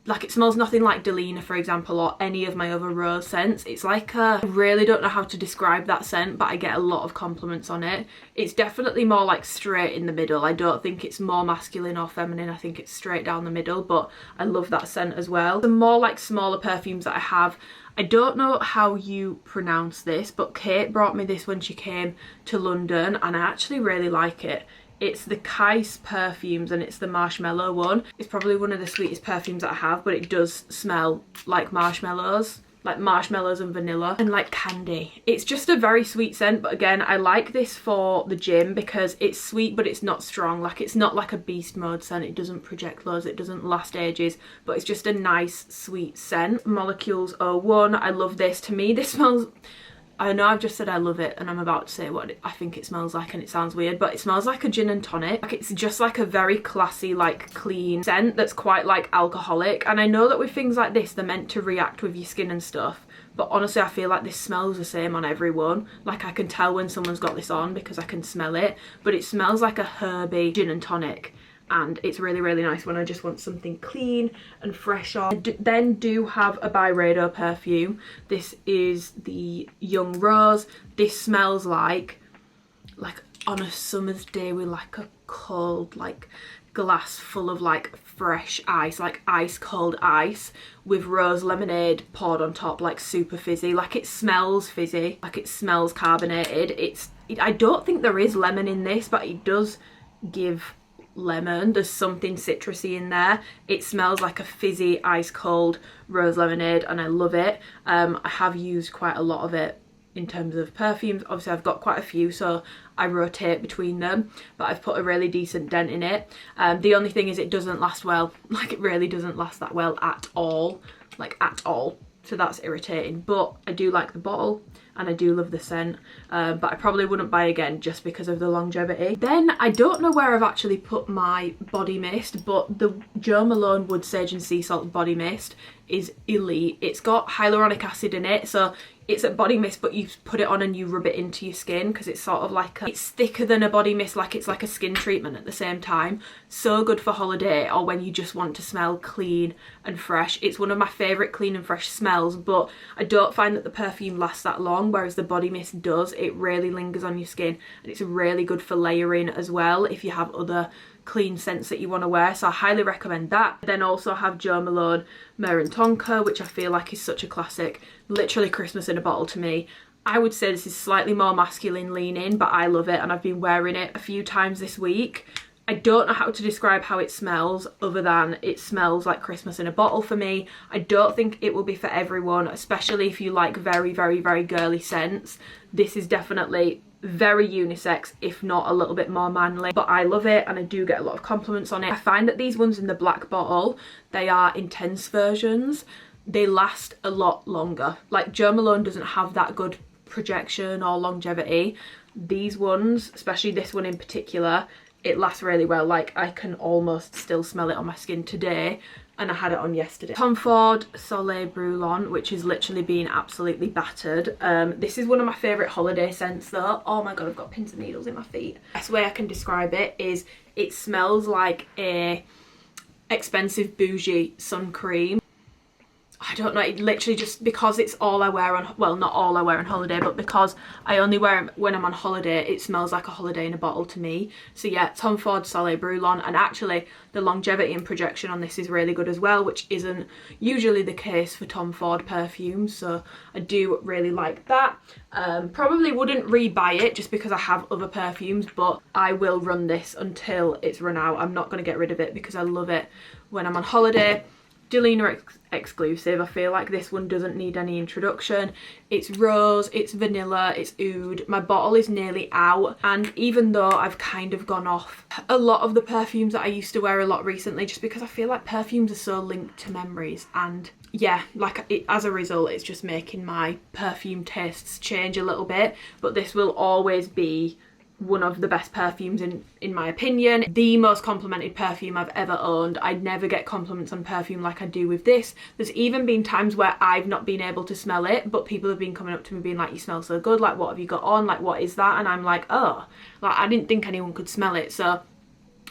Like, it smells nothing like Delina, for example, or any of my other rose scents. It's like I really don't know how to describe that scent, but I get a lot of compliments on it. It's definitely more like straight in the middle. I don't think it's more masculine or feminine. I think it's straight down the middle, but I love that scent as well. The more like smaller perfumes that I have, I don't know how you pronounce this, but Kate brought me this when she came to London, and I actually really like it. It's the Kais perfumes, and it's the marshmallow one. It's probably one of the sweetest perfumes that I have, but it does smell like marshmallows and vanilla and like candy. It's just a very sweet scent, but again, I like this for the gym because it's sweet but it's not strong. Like, it's not like a beast mode scent. It doesn't project loads, it doesn't last ages, but it's just a nice sweet scent. Molecules 01, I love this. To me, this smells, I know I've just said I love it and I'm about to say what I think it smells like, and it sounds weird, but it smells like a gin and tonic. Like, it's just like a very classy, like clean scent that's quite like alcoholic. And I know that with things like this, they're meant to react with your skin and stuff, but honestly I feel like this smells the same on everyone. Like, I can tell when someone's got this on because I can smell it, but it smells like a herby gin and tonic. And it's really, really nice when I just want something clean and fresh on. I then do have a Byredo perfume. This is the Young Rose. This smells like on a summer's day with like a cold like glass full of like fresh ice, like ice cold ice with rose lemonade poured on top, like super fizzy. Like, it smells fizzy, like it smells carbonated. I don't think there is lemon in this, but it does give lemon. There's something citrusy in there. It smells like a fizzy ice cold rose lemonade, and I love it. I have used quite a lot of it in terms of perfumes. Obviously I've got quite a few, so I rotate between them, but I've put a really decent dent in it. The only thing is it doesn't last well. Like, it really doesn't last that well at all, like at all. so that's irritating. But I do like the bottle and I do love the scent, but I probably wouldn't buy again just because of the longevity. Then I don't know where I've actually put my body mist, but the Jo Malone Wood Sage and Sea Salt body mist is elite. It's got hyaluronic acid in it, so it's a body mist, but you put it on and you rub it into your skin because it's sort of like it's thicker than a body mist, like it's like a skin treatment at the same time. So good for holiday or when you just want to smell clean and fresh. It's one of my favourite clean and fresh smells, but I don't find that the perfume lasts that long, whereas the body mist does. It really lingers on your skin and it's really good for layering as well if you have other clean scents that you want to wear, so I highly recommend that. Then also have Jo Malone Myrrh and Tonka, which I feel like is such a classic, literally Christmas in a bottle to me. I would say this is slightly more masculine leaning, but I love it and I've been wearing it a few times this week. I don't know how to describe how it smells other than it smells like Christmas in a bottle for me. I don't think it will be for everyone, especially if you like very, very, very girly scents. This is definitely very unisex, if not a little bit more manly, but I love it and I do get a lot of compliments on it. I find that these ones in the black bottle, they are intense versions. They last a lot longer. Like Jo Malone doesn't have that good projection or longevity. These ones, especially this one in particular, it lasts really well. Like I can almost still smell it on my skin today and I had it on yesterday. Tom Ford Soleil Brûlant, which is literally being absolutely battered. This is one of my favourite holiday scents though. Oh my god, I've got pins and needles in my feet. The best way I can describe it is it smells like a expensive bougie sun cream. I don't know, it literally just because it's all I wear on, well not all I wear on holiday, but because I only wear it when I'm on holiday, it smells like a holiday in a bottle to me. So yeah, Tom Ford Soleil Brûlant, and actually the longevity and projection on this is really good as well, which isn't usually the case for Tom Ford perfumes, so I do really like that. Probably wouldn't rebuy it just because I have other perfumes, but I will run this until it's run out. I'm not going to get rid of it because I love it when I'm on holiday. Delina exclusive. I feel like this one doesn't need any introduction. It's rose, it's vanilla, it's oud. My bottle is nearly out, and even though I've kind of gone off a lot of the perfumes that I used to wear a lot recently, just because I feel like perfumes are so linked to memories, and yeah, like as a result it's just making my perfume tastes change a little bit, but this will always be one of the best perfumes in my opinion. The most complimented perfume I've ever owned. I'd never get compliments on perfume like I do with this. There's even been times where I've not been able to smell it, but people have been coming up to me being like, you smell so good, like what have you got on, like what is that? And I'm like, oh, like I didn't think anyone could smell it. So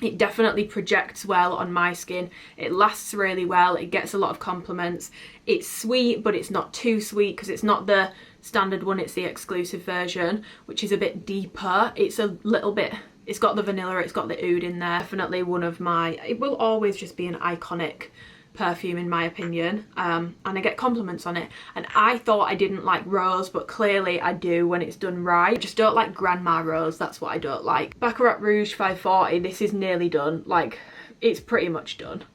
it definitely projects well on my skin. It lasts really well. It gets a lot of compliments. It's sweet, but it's not too sweet because it's not the standard one, it's the exclusive version, which is a bit deeper. It's a little bit, it's got the vanilla, it's got the oud in there. Definitely one of my, it will always just be an iconic perfume in my opinion, and I get compliments on it. And I thought I didn't like rose, but clearly I do when it's done right. I just don't like grandma rose, that's what I don't like. Baccarat Rouge 540, this is nearly done, like it's pretty much done.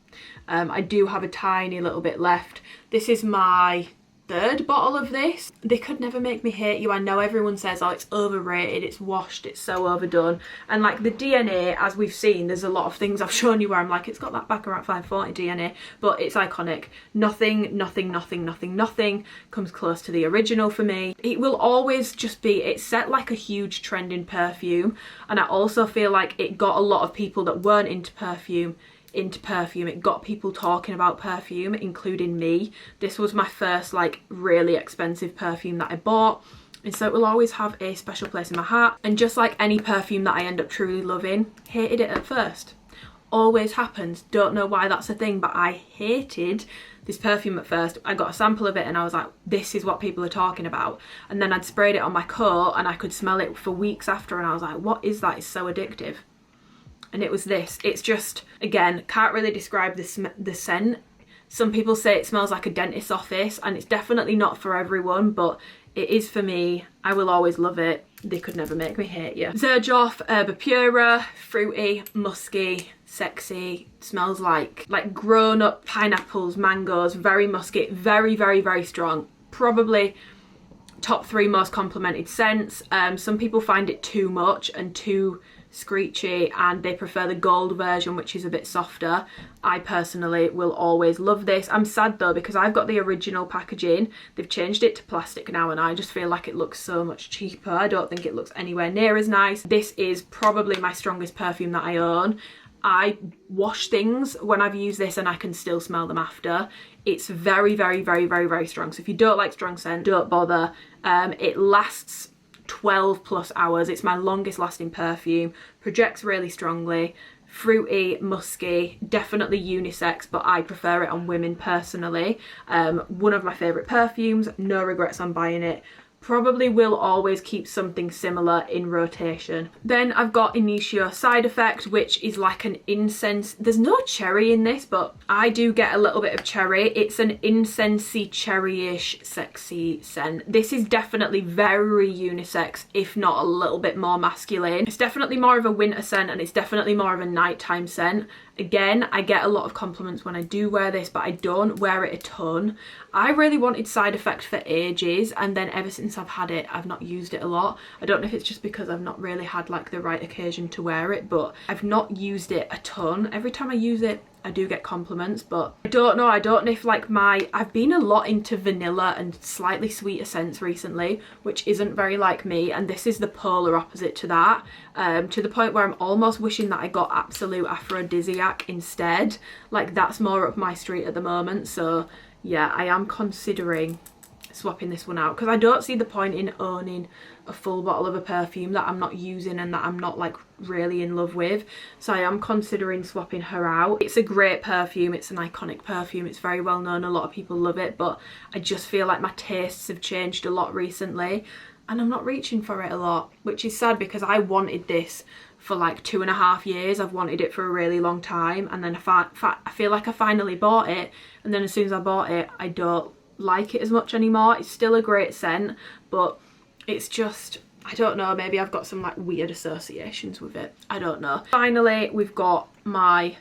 I do have a tiny little bit left. This is my third bottle of this. They could never make me hate you. I know everyone says, oh, it's overrated, it's washed, it's so overdone, and like the DNA, as we've seen, there's a lot of things I've shown you where I'm like, it's got that Baccarat 540 DNA, but it's iconic. Nothing comes close to the original for me. It will always just be, it set like a huge trend in perfume, and I also feel like it got a lot of people that weren't into perfume. It got people talking about perfume, including me. This was my first like really expensive perfume that I bought, and so it will always have a special place in my heart. And just like any perfume that I end up truly loving, hated it at first. Always happens. Don't know why that's a thing, but I hated this perfume at first. I got a sample of it and I was like, this is what people are talking about, and then I'd sprayed it on my coat and I could smell it for weeks after, and I was like, what is that? It's so addictive. And it was this. It's just, again, can't really describe the scent. Some people say it smells like a dentist's office, and it's definitely not for everyone, but it is for me. I will always love it. They could never make me hate you. Xerjoff Herba Pura, fruity, musky, sexy. Smells like grown-up pineapples, mangoes, very musky, very, very, very strong. Probably top 3 most complimented scents. Some people find it too much and too screechy, and they prefer the gold version, which is a bit softer. I personally will always love this. I'm sad though because I've got the original packaging. They've changed it to plastic now and I just feel like it looks so much cheaper. I don't think it looks anywhere near as nice. This is probably my strongest perfume that I own. I wash things when I've used this and I can still smell them after. It's very, very, very, very, very strong. So if you don't like strong scent, don't bother. It lasts 12 plus hours. It's my longest lasting perfume. Projects really strongly. Fruity, musky, definitely unisex, but I prefer it on women personally. One of my favourite perfumes, no regrets on buying it. Probably will always keep something similar in rotation. Then I've got Initio Side Effect, which is like an incense. There's no cherry in this, but I do get a little bit of cherry. It's an incensey, cherry-ish, sexy scent. This is definitely very unisex, if not a little bit more masculine. It's definitely more of a winter scent and it's definitely more of a nighttime scent. Again, I get a lot of compliments when I do wear this, but I don't wear it a ton. I really wanted Side Effect for ages, and then ever since I've had it, I've not used it a lot. I don't know if it's just because I've not really had like the right occasion to wear it, but I've not used it a ton. Every time I use it, I do get compliments, but I don't know if like I've been a lot into vanilla and slightly sweeter scents recently, which isn't very like me, and this is the polar opposite to that, to the point where I'm almost wishing that I got Absolute Aphrodisiac instead. Like that's more up my street at the moment. So yeah, I am considering swapping this one out because I don't see the point in owning a full bottle of a perfume that I'm not using and that I'm not like really in love with. So I am considering swapping her out. It's a great perfume, it's an iconic perfume, it's very well known, a lot of people love it, but I just feel like my tastes have changed a lot recently and I'm not reaching for it a lot, which is sad because I wanted this for like 2.5 years. I've wanted it for a really long time, and then I feel like I finally bought it, and then as soon as I bought it, I don't like it as much anymore. It's still a great scent, but it's just, I don't know, maybe I've got some like weird associations with it. I don't know. Finally, we've got my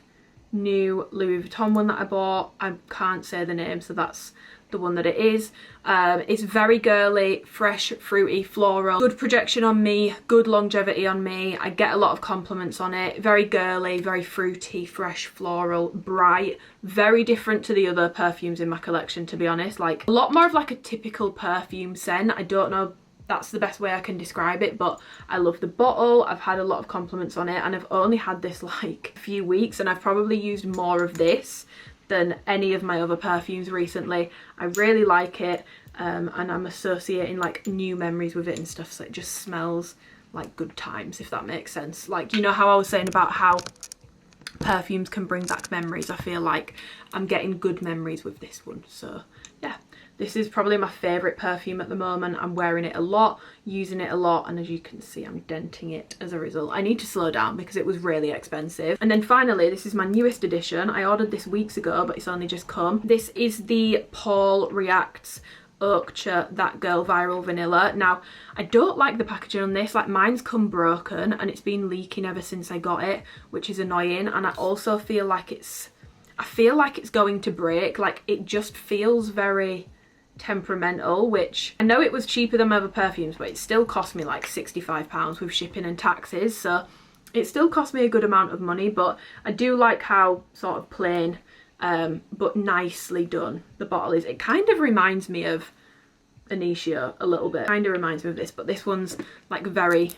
new Louis Vuitton one that I bought. I can't say the name, so that's the one that it is. It's very girly, fresh, fruity, floral, good projection on me, good longevity on me. I get a lot of compliments on it. Very girly, very fruity, fresh, floral, bright, very different to the other perfumes in my collection, to be honest. Like a lot more of like a typical perfume scent. I don't know, that's the best way I can describe it, but I love the bottle. I've had a lot of compliments on it, and I've only had this like a few weeks, and I've probably used more of this than any of my other perfumes recently. I really like it, and I'm associating like new memories with it and stuff, so it just smells like good times, if that makes sense. Like, you know how I was saying about how perfumes can bring back memories? I feel like I'm getting good memories with this one. So yeah, this is probably my favourite perfume at the moment. I'm wearing it a lot, using it a lot, and as you can see, I'm denting it as a result. I need to slow down because it was really expensive. And then finally, this is my newest edition. I ordered this weeks ago, but it's only just come. This is the Paul Reacts Oakcha That Girl Viral Vanilla. Now, I don't like the packaging on this. Like, mine's come broken and it's been leaking ever since I got it, which is annoying. And I also feel like it's going to break. Like, it just feels very temperamental, which I know it was cheaper than my other perfumes, but it still cost me like £65 with shipping and taxes, so it still cost me a good amount of money. But I do like how sort of plain but nicely done the bottle is. It kind of reminds me of Initio a little bit, kind of reminds me of this, but this one's like very,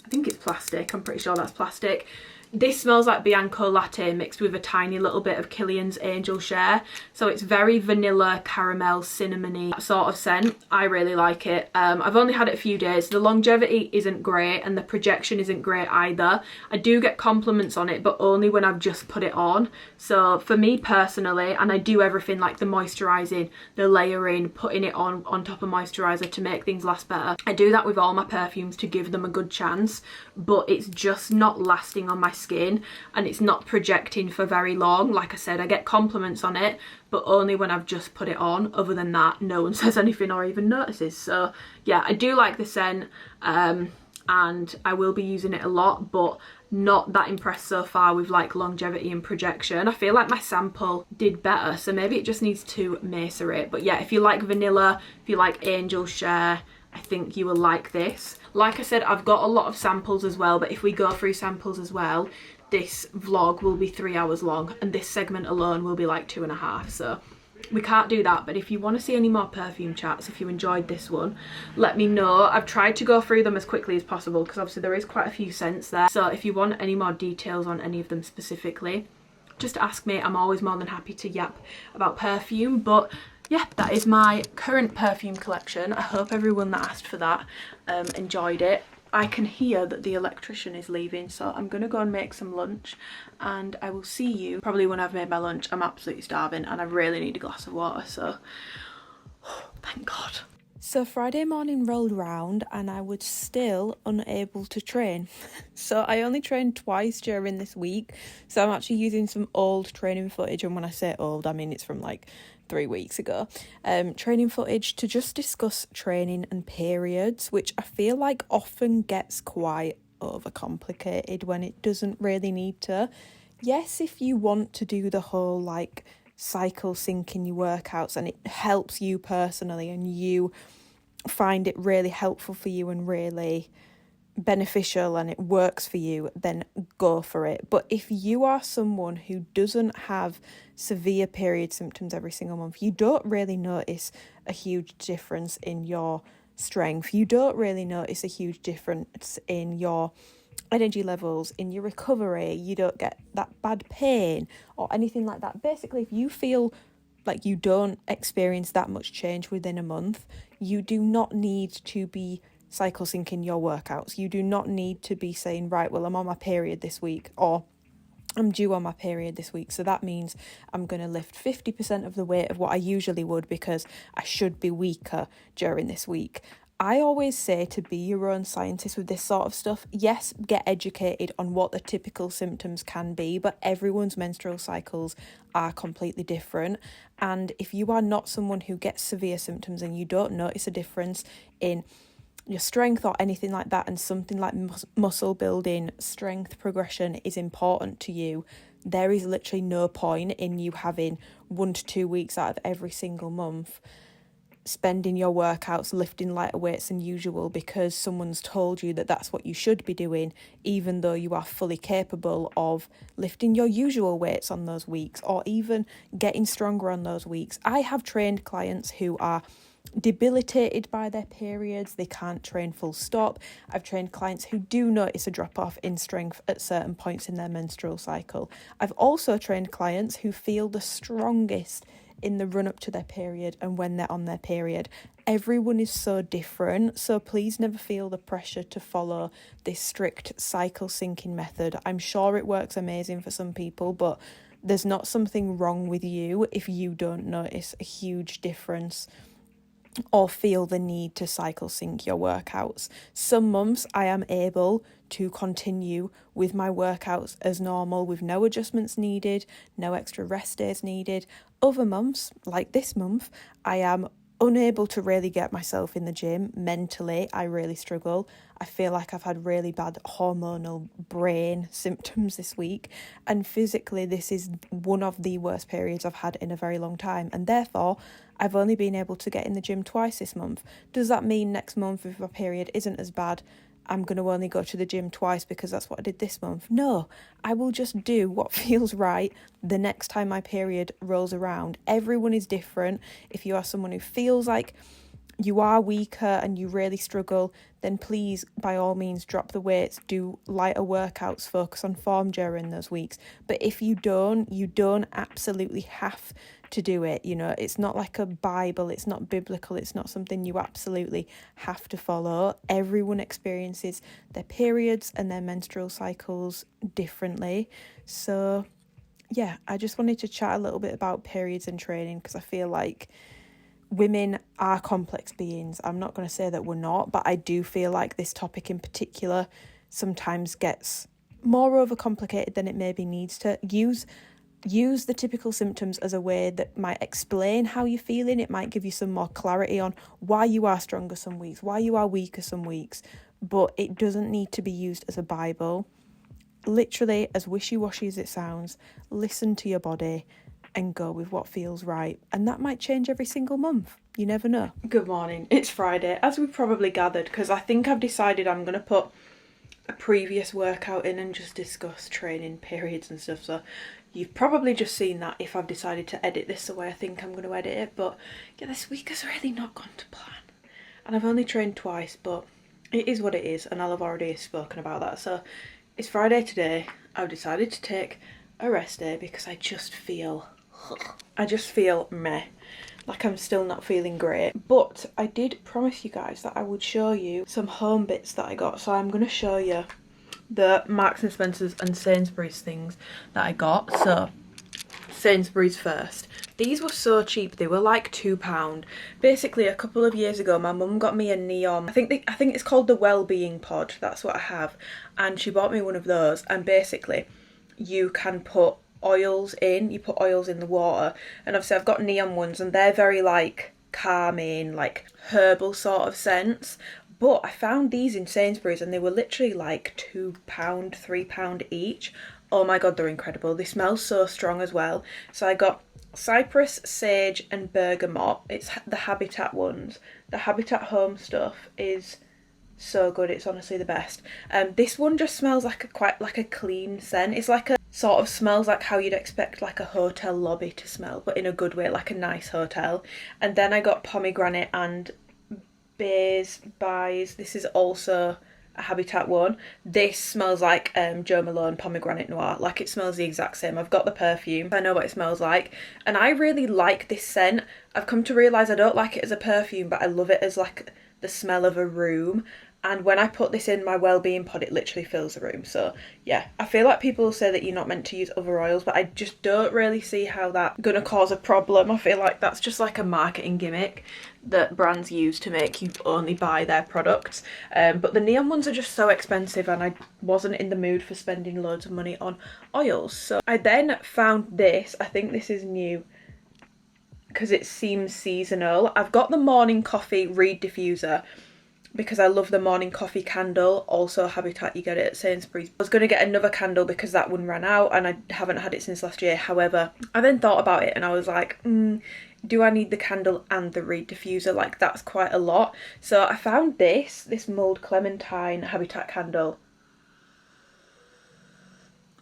I think it's plastic, I'm pretty sure that's plastic. This smells like Bianco Latte mixed with a tiny little bit of Kilian's Angel Share. So it's very vanilla, caramel, cinnamony sort of scent. I really like it. I've only had it a few days. The longevity isn't great and the projection isn't great either. I do get compliments on it, but only when I've just put it on. So for me personally, and I do everything like the moisturising, the layering, putting it on top of moisturiser to make things last better. I do that with all my perfumes to give them a good chance, but it's just not lasting on my skin and it's not projecting for very long. Like I said, I get compliments on it, but only when I've just put it on. Other than that, no one says anything or even notices. So yeah, I do like the scent, and I will be using it a lot, but not that impressed so far with like longevity and projection. I feel like my sample did better, so maybe it just needs to macerate. But yeah, if you like vanilla, if you like Angel Share, I think you will like this. Like I said, I've got a lot of samples as well, but if we go through samples as well, this vlog will be 3 hours long and this segment alone will be like 2.5, so we can't do that. But if you want to see any more perfume chats, if you enjoyed this one, let me know. I've tried to go through them as quickly as possible because obviously there is quite a few scents there, so if you want any more details on any of them specifically, just ask me. I'm always more than happy to yap about perfume. But yeah, that is my current perfume collection. I hope everyone that asked for that enjoyed it. I can hear that the electrician is leaving, so I'm gonna go and make some lunch and I will see you probably when I've made my lunch. I'm absolutely starving and I really need a glass of water, so thank God. So Friday morning rolled round and I was still unable to train. So I only trained twice during this week. So I'm actually using some old training footage, and when I say old, I mean it's from like 3 weeks ago. Training footage to just discuss training and periods, which I feel like often gets quite overcomplicated when it doesn't really need to. Yes, if you want to do the whole like cycle sync in your workouts and it helps you personally and you find it really helpful for you and really beneficial and it works for you, then go for it. But if you are someone who doesn't have severe period symptoms every single month, you don't really notice a huge difference in your strength, you don't really notice a huge difference in your energy levels, in your recovery, you don't get that bad pain or anything like that. Basically, if you feel like you don't experience that much change within a month, you do not need to be cycle syncing your workouts. You do not need to be saying, right, well, I'm on my period this week, or I'm due on my period this week, so that means I'm going to lift 50% of the weight of what I usually would because I should be weaker during this week. I always say to be your own scientist with this sort of stuff. Yes, get educated on what the typical symptoms can be, but everyone's menstrual cycles are completely different. And if you are not someone who gets severe symptoms and you don't notice a difference in your strength or anything like that, and something like muscle building, strength progression is important to you, there is literally no point in you having 1 to 2 weeks out of every single month spending your workouts lifting lighter weights than usual because someone's told you that that's what you should be doing, even though you are fully capable of lifting your usual weights on those weeks or even getting stronger on those weeks. I have trained clients who are debilitated by their periods, they can't train full stop. I've trained clients who do notice a drop off in strength at certain points in their menstrual cycle. I've also trained clients who feel the strongest in the run up to their period and when they're on their period. Everyone is so different, so please never feel the pressure to follow this strict cycle syncing method. I'm sure it works amazing for some people, but there's not something wrong with you if you don't notice a huge difference or feel the need to cycle sync your workouts. Some months I am able to continue with my workouts as normal with no adjustments needed, no extra rest days needed. Other months, like this month, I am unable to really get myself in the gym. Mentally, I really struggle. I feel like I've had really bad hormonal brain symptoms this week, and physically this is one of the worst periods I've had in a very long time, and therefore I've only been able to get in the gym twice this month. Does that mean next month, if my period isn't as bad, I'm going to only go to the gym twice because that's what I did this month? No, I will just do what feels right the next time my period rolls around. Everyone is different. If you are someone who feels like you are weaker and you really struggle, then please, by all means, drop the weights, do lighter workouts, focus on form during those weeks. But if you don't absolutely have to do it. You know, it's not like a Bible, it's not biblical, it's not something you absolutely have to follow. Everyone experiences their periods and their menstrual cycles differently. So yeah, I just wanted to chat a little bit about periods and training because I feel like women are complex beings. I'm not going to say that we're not, but I do feel like this topic in particular sometimes gets more overcomplicated than it maybe needs to. Use the typical symptoms as a way that might explain how you're feeling. It might give you some more clarity on why you are stronger some weeks, why you are weaker some weeks, but it doesn't need to be used as a Bible. Literally, as wishy-washy as it sounds, listen to your body. and go with what feels right. And that might change every single month. You never know. Good morning. It's Friday, as we've probably gathered, because I think I've decided I'm going to put a previous workout in and just discuss training periods and stuff. So you've probably just seen that if I've decided to edit this the way I think I'm going to edit it. But yeah, this week has really not gone to plan. And I've only trained twice, but it is what it is. And I'll have already spoken about that. So it's Friday today. I've decided to take a rest day because I just feel meh. Like I'm still not feeling great. But I did promise you guys that I would show you some home bits that I got. So I'm going to show you the Marks and Spencer's and Sainsbury's things that I got. So Sainsbury's first. These were so cheap. They were like £2. Basically, a couple of years ago, my mum got me a neon. I think it's called the Wellbeing Pod. That's what I have. And she bought me one of those. And basically, you can put oils in. You put oils in the water. And obviously, I've got neon ones, and they're very like calming, like herbal sort of scents. But I found these in Sainsbury's, and they were literally like £2, £3 each. Oh my god, they're incredible. They smell so strong as well. So I got cypress, sage and bergamot. It's the Habitat ones. The Habitat home stuff is so good. It's honestly the best. This one just smells like quite a clean scent. It's like a sort of smells like how you'd expect like a hotel lobby to smell, but in a good way, like a nice hotel. And then I got pomegranate and bays. This is also a Habitat one. This smells like Jo Malone pomegranate noir. Like it smells the exact same. I've got the perfume. I know what it smells like. And I really like this scent. I've come to realise I don't like it as a perfume, but I love it as like the smell of a room. And when I put this in my Wellbeing Pod, it literally fills the room. So yeah, I feel like people say that you're not meant to use other oils, but I just don't really see how that's gonna cause a problem. I feel like that's just like a marketing gimmick that brands use to make you only buy their products. But the neon ones are just so expensive, and I wasn't in the mood for spending loads of money on oils. So I then found this. I think this is new because it seems seasonal. I've got the Morning Coffee Reed Diffuser because I love the Morning Coffee candle. Also Habitat, you get it at Sainsbury's. I was going to get another candle because that one ran out and I haven't had it since last year. However, I then thought about it and I was like, do I need the candle and the Reed Diffuser? Like that's quite a lot. So I found this Mulled Clementine Habitat candle.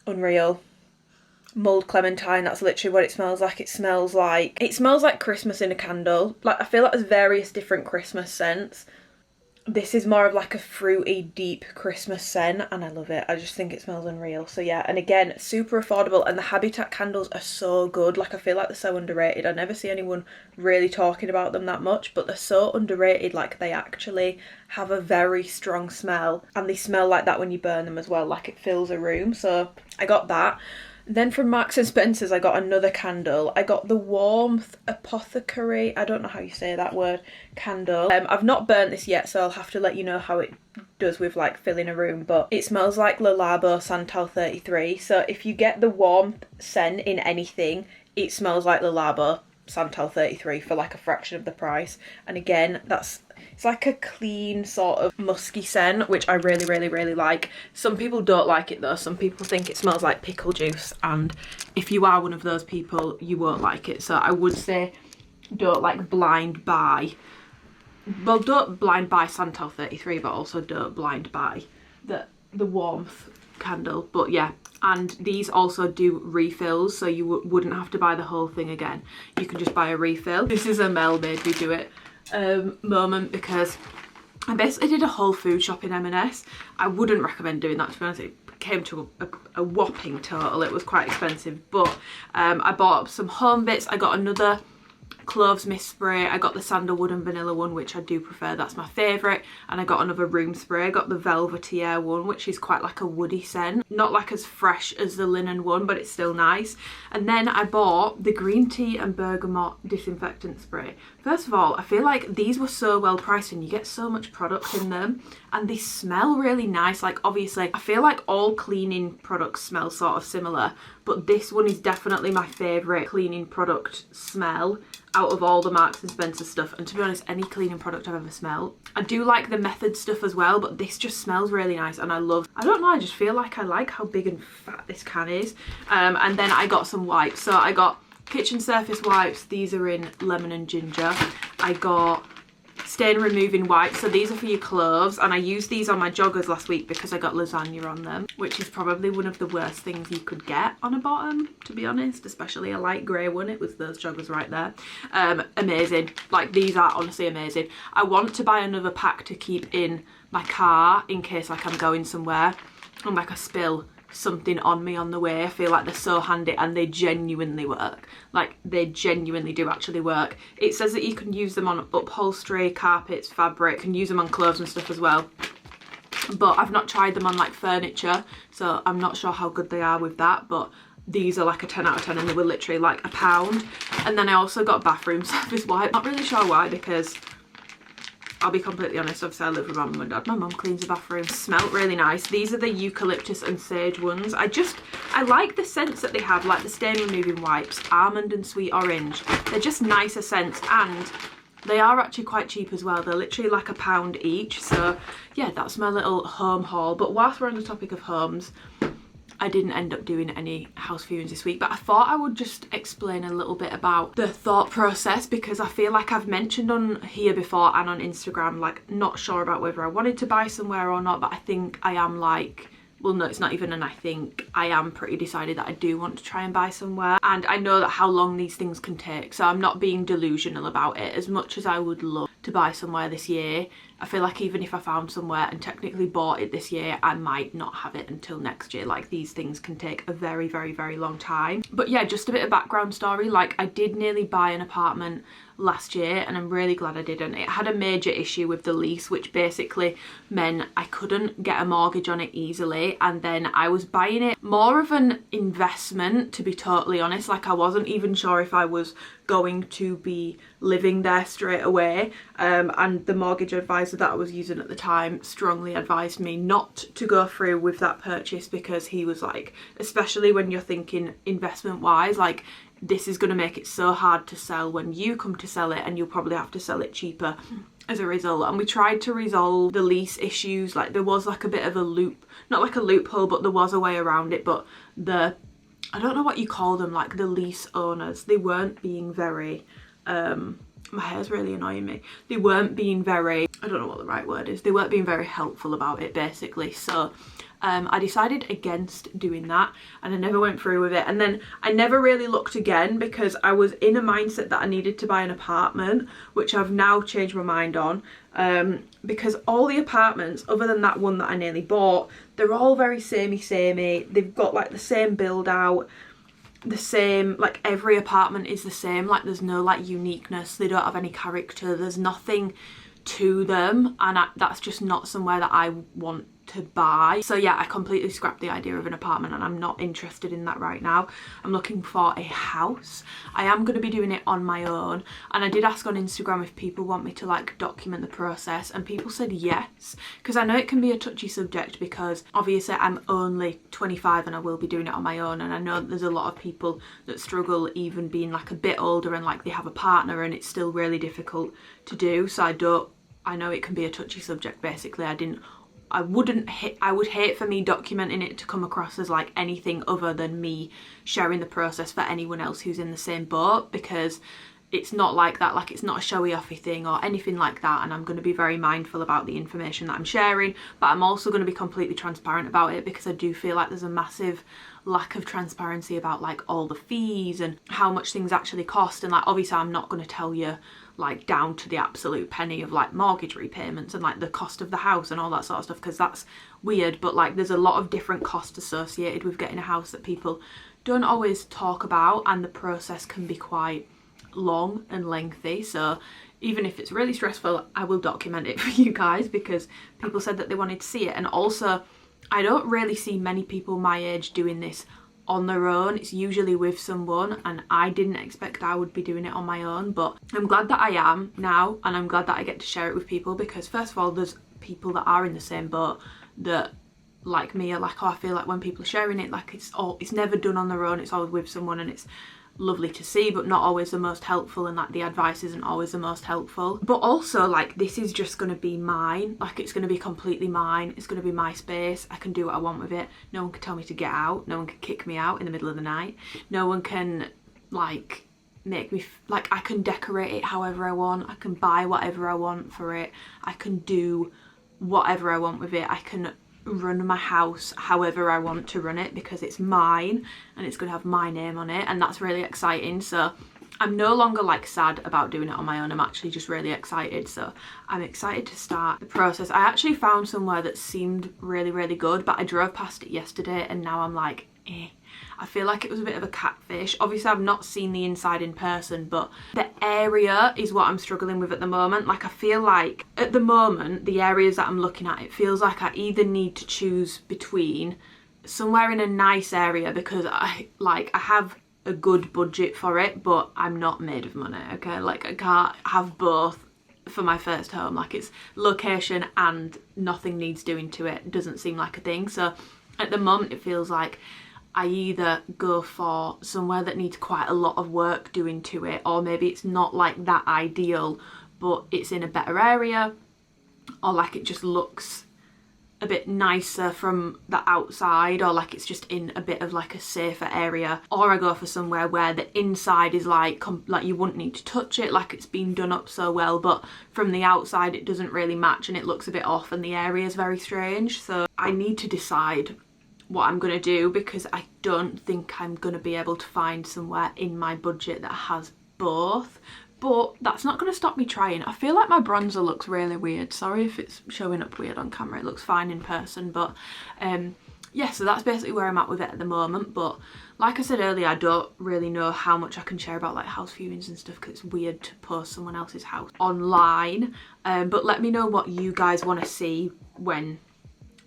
Unreal. Mulled Clementine, that's literally what it smells like. It smells like Christmas in a candle. Like I feel like there's various different Christmas scents. This is more of like a fruity, deep Christmas scent, and I love it. I just think it smells unreal. So yeah, and again, super affordable, and the Habitat candles are so good. Like I feel like they're so underrated. I never see anyone really talking about them that much, but they're so underrated. Like they actually have a very strong smell, and they smell like that when you burn them as well. Like it fills a room. So I got that. Then from Marks and Spencer's, I got another candle. I got the Warmth Apothecary, I don't know how you say that word, candle. I've not burnt this yet, so I'll have to let you know how it does with like filling a room, but it smells like Le Labo Santal 33. So if you get the Warmth scent in anything, it smells like Le Labo Santal 33 for like a fraction of the price. And again, it's like a clean sort of musky scent, which I really, really, really like. Some people don't like it though. Some people think it smells like pickle juice, and if you are one of those people, you won't like it. So I would say don't like blind buy. Well, don't blind buy Santal 33, but also don't blind buy the Warmth candle. But yeah, and these also do refills, so you wouldn't have to buy the whole thing again. You can just buy a refill. This is a Mel made me do it moment because I basically did a whole food shop in M&S. I wouldn't recommend doing that, to be honest. It came to a whopping total. It was quite expensive, but I bought up some home bits. I got another cloves mist spray. I got the sandalwood and vanilla one, which I do prefer. That's my favourite. And I got another room spray. I got the Velvetier one, which is quite like a woody scent. Not like as fresh as the linen one, but it's still nice. And then I bought the green tea and bergamot disinfectant spray. First of all, I feel like these were so well priced and you get so much product in them, and they smell really nice. Like obviously, I feel like all cleaning products smell sort of similar, but this one is definitely my favourite cleaning product smell out of all the Marks and Spencer stuff. And to be honest, any cleaning product I've ever smelled. I do like the Method stuff as well, but this just smells really nice, and I don't know, I just feel like I like how big and fat this can is. And then I got some wipes. So I got kitchen surface wipes. These are in lemon and ginger. I got stain removing wipes, so these are for your clothes, and I used these on my joggers last week because I got lasagna on them, which is probably one of the worst things you could get on a bottom, to be honest, especially a light grey one. It was those joggers right there. Amazing. Like, these are honestly amazing. I want to buy another pack to keep in my car in case like I'm going somewhere and like I spill something on me on the way. I feel like they're so handy, and they genuinely work. Like, they genuinely do actually work. It says that you can use them on upholstery, carpets, fabric. You can use them on clothes and stuff as well, but I've not tried them on like furniture, so I'm not sure how good they are with that. But these are like a 10 out of 10, and they were literally like £1. And then I also got bathroom surface wipe. Not really sure why, because I'll be completely honest, obviously I live with my mum and dad. My mum cleans the bathroom. Smelled really nice. These are the eucalyptus and sage ones. I like the scents that they have, like the stain removing wipes, almond and sweet orange. They're just nicer scents, and they are actually quite cheap as well. They're literally like £1 each. So yeah, that's my little home haul. But whilst we're on the topic of homes, I didn't end up doing any house viewings this week, but I thought I would just explain a little bit about the thought process, because I feel like I've mentioned on here before and on Instagram, like, not sure about whether I wanted to buy somewhere or not, but I think I am like, well, no, it's not even an I think. I am pretty decided that I do want to try and buy somewhere, and I know that how long these things can take, so I'm not being delusional about it. As much as I would love to buy somewhere this year, I feel like even if I found somewhere and technically bought it this year, I might not have it until next year. Like, these things can take a very, very, very long time. But yeah, just a bit of background story. Like, I did nearly buy an apartment last year, and I'm really glad I didn't. It had a major issue with the lease, which basically meant I couldn't get a mortgage on it easily, and then I was buying it more of an investment, to be totally honest. Like, I wasn't even sure if I was going to be living there straight away, and the mortgage advisor that I was using at the time strongly advised me not to go through with that purchase, because he was like, especially when you're thinking investment wise, like, this is going to make it so hard to sell when you come to sell it, and you'll probably have to sell it cheaper as a result. And we tried to resolve the lease issues. Like, there was like a bit of a loop, not like a loophole, but there was a way around it. But I don't know what you call them, like the lease owners, they weren't being very, my hair's really annoying me. They weren't being very, I don't know what the right word is. They weren't being very helpful about it, basically. So I decided against doing that, and I never went through with it. And then I never really looked again, because I was in a mindset that I needed to buy an apartment, which I've now changed my mind on, because all the apartments, other than that one that I nearly bought, they're all very samey. They've got like the same build out, the same, like every apartment is the same. Like, there's no like uniqueness. They don't have any character. There's nothing to them, and that's just not somewhere that I want to buy. So yeah, I completely scrapped the idea of an apartment, and I'm not interested in that right now. I'm looking for a house. I am going to be doing it on my own, and I did ask on Instagram if people want me to like document the process, and people said yes, because I know it can be a touchy subject, because obviously I'm only 25 and I will be doing it on my own, and I know that there's a lot of people that struggle even being like a bit older and like they have a partner, and it's still really difficult to do. So I know it can be a touchy subject. Basically, I would hate for me documenting it to come across as like anything other than me sharing the process for anyone else who's in the same boat, because it's not like that. Like, it's not a showy offy thing or anything like that, and I'm going to be very mindful about the information that I'm sharing, but I'm also going to be completely transparent about it, because I do feel like there's a massive lack of transparency about like all the fees and how much things actually cost. And like, obviously I'm not going to tell you like down to the absolute penny of like mortgage repayments and like the cost of the house and all that sort of stuff, because that's weird. But like, there's a lot of different costs associated with getting a house that people don't always talk about, and the process can be quite long and lengthy. So even if it's really stressful, I will document it for you guys, because people said that they wanted to see it. And also, I don't really see many people my age doing this on their own. It's usually with someone, and I didn't expect I would be doing it on my own, but I'm glad that I am now, and I'm glad that I get to share it with people, because first of all, there's people that are in the same boat that like me are like, oh, I feel like when people are sharing it, like it's never done on their own, it's always with someone, and it's lovely to see, but not always the most helpful, and like the advice isn't always the most helpful. But also, like, this is just going to be mine. Like, it's going to be completely mine. It's going to be my space. I can do what I want with it. No one can tell me to get out. No one can kick me out in the middle of the night. No one can like make me like I can decorate it however I want, I can buy whatever I want for it, I can do whatever I want with it, I can run my house however I want to run it because it's mine and it's gonna have my name on it, and that's really exciting. So I'm no longer like sad about doing it on my own, I'm actually just really excited. So I'm excited to start the process. I actually found somewhere that seemed really good, but I drove past it yesterday and now I'm like, I feel like it was a bit of a catfish. Obviously I've not seen the inside in person, but the area is what I'm struggling with at the moment. Like I feel like at the moment the areas that I'm looking at, it feels like I either need to choose between somewhere in a nice area because I have a good budget for it, but I'm not made of money, okay? Like I can't have both for my first home. Like it's location and nothing needs doing to it. It doesn't seem like a thing. So at the moment it feels like I either go for somewhere that needs quite a lot of work doing to it, or maybe it's not like that ideal but it's in a better area, or like it just looks a bit nicer from the outside, or like it's just in a bit of like a safer area, or I go for somewhere where the inside is like you wouldn't need to touch it, like it's been done up so well, but from the outside it doesn't really match and it looks a bit off and the area is very strange. So I need to decide what I'm gonna do because I don't think I'm gonna be able to find somewhere in my budget that has both. But that's not going to stop me trying. I feel like my bronzer looks really weird. Sorry if it's showing up weird on camera. It looks fine in person. But yeah, so that's basically where I'm at with it at the moment. But like I said earlier, I don't really know how much I can share about like house viewings and stuff because it's weird to post someone else's house online. But let me know what you guys want to see when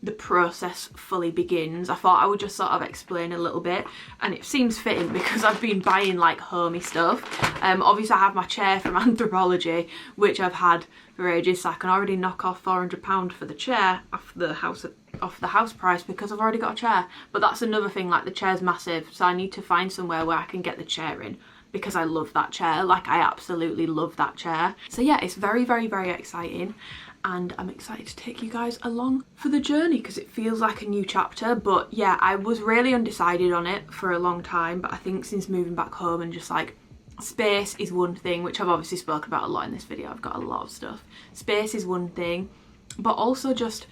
the process fully begins. I thought I would just sort of explain a little bit, and it seems fitting because I've been buying like homey stuff. Obviously I have my chair from Anthropology, which I've had for ages, so I can already knock off £400 for the chair off the house price because I've already got a chair. But that's another thing, like the chair's massive, so I need to find somewhere where I can get the chair in because I love that chair. Like I absolutely love that chair. So yeah, it's very exciting. And I'm excited to take you guys along for the journey because it feels like a new chapter. But yeah, I was really undecided on it for a long time, but I think since moving back home and just like space is one thing, which I've obviously spoken about a lot in this video. I've got a lot of stuff. Space is one thing, but also just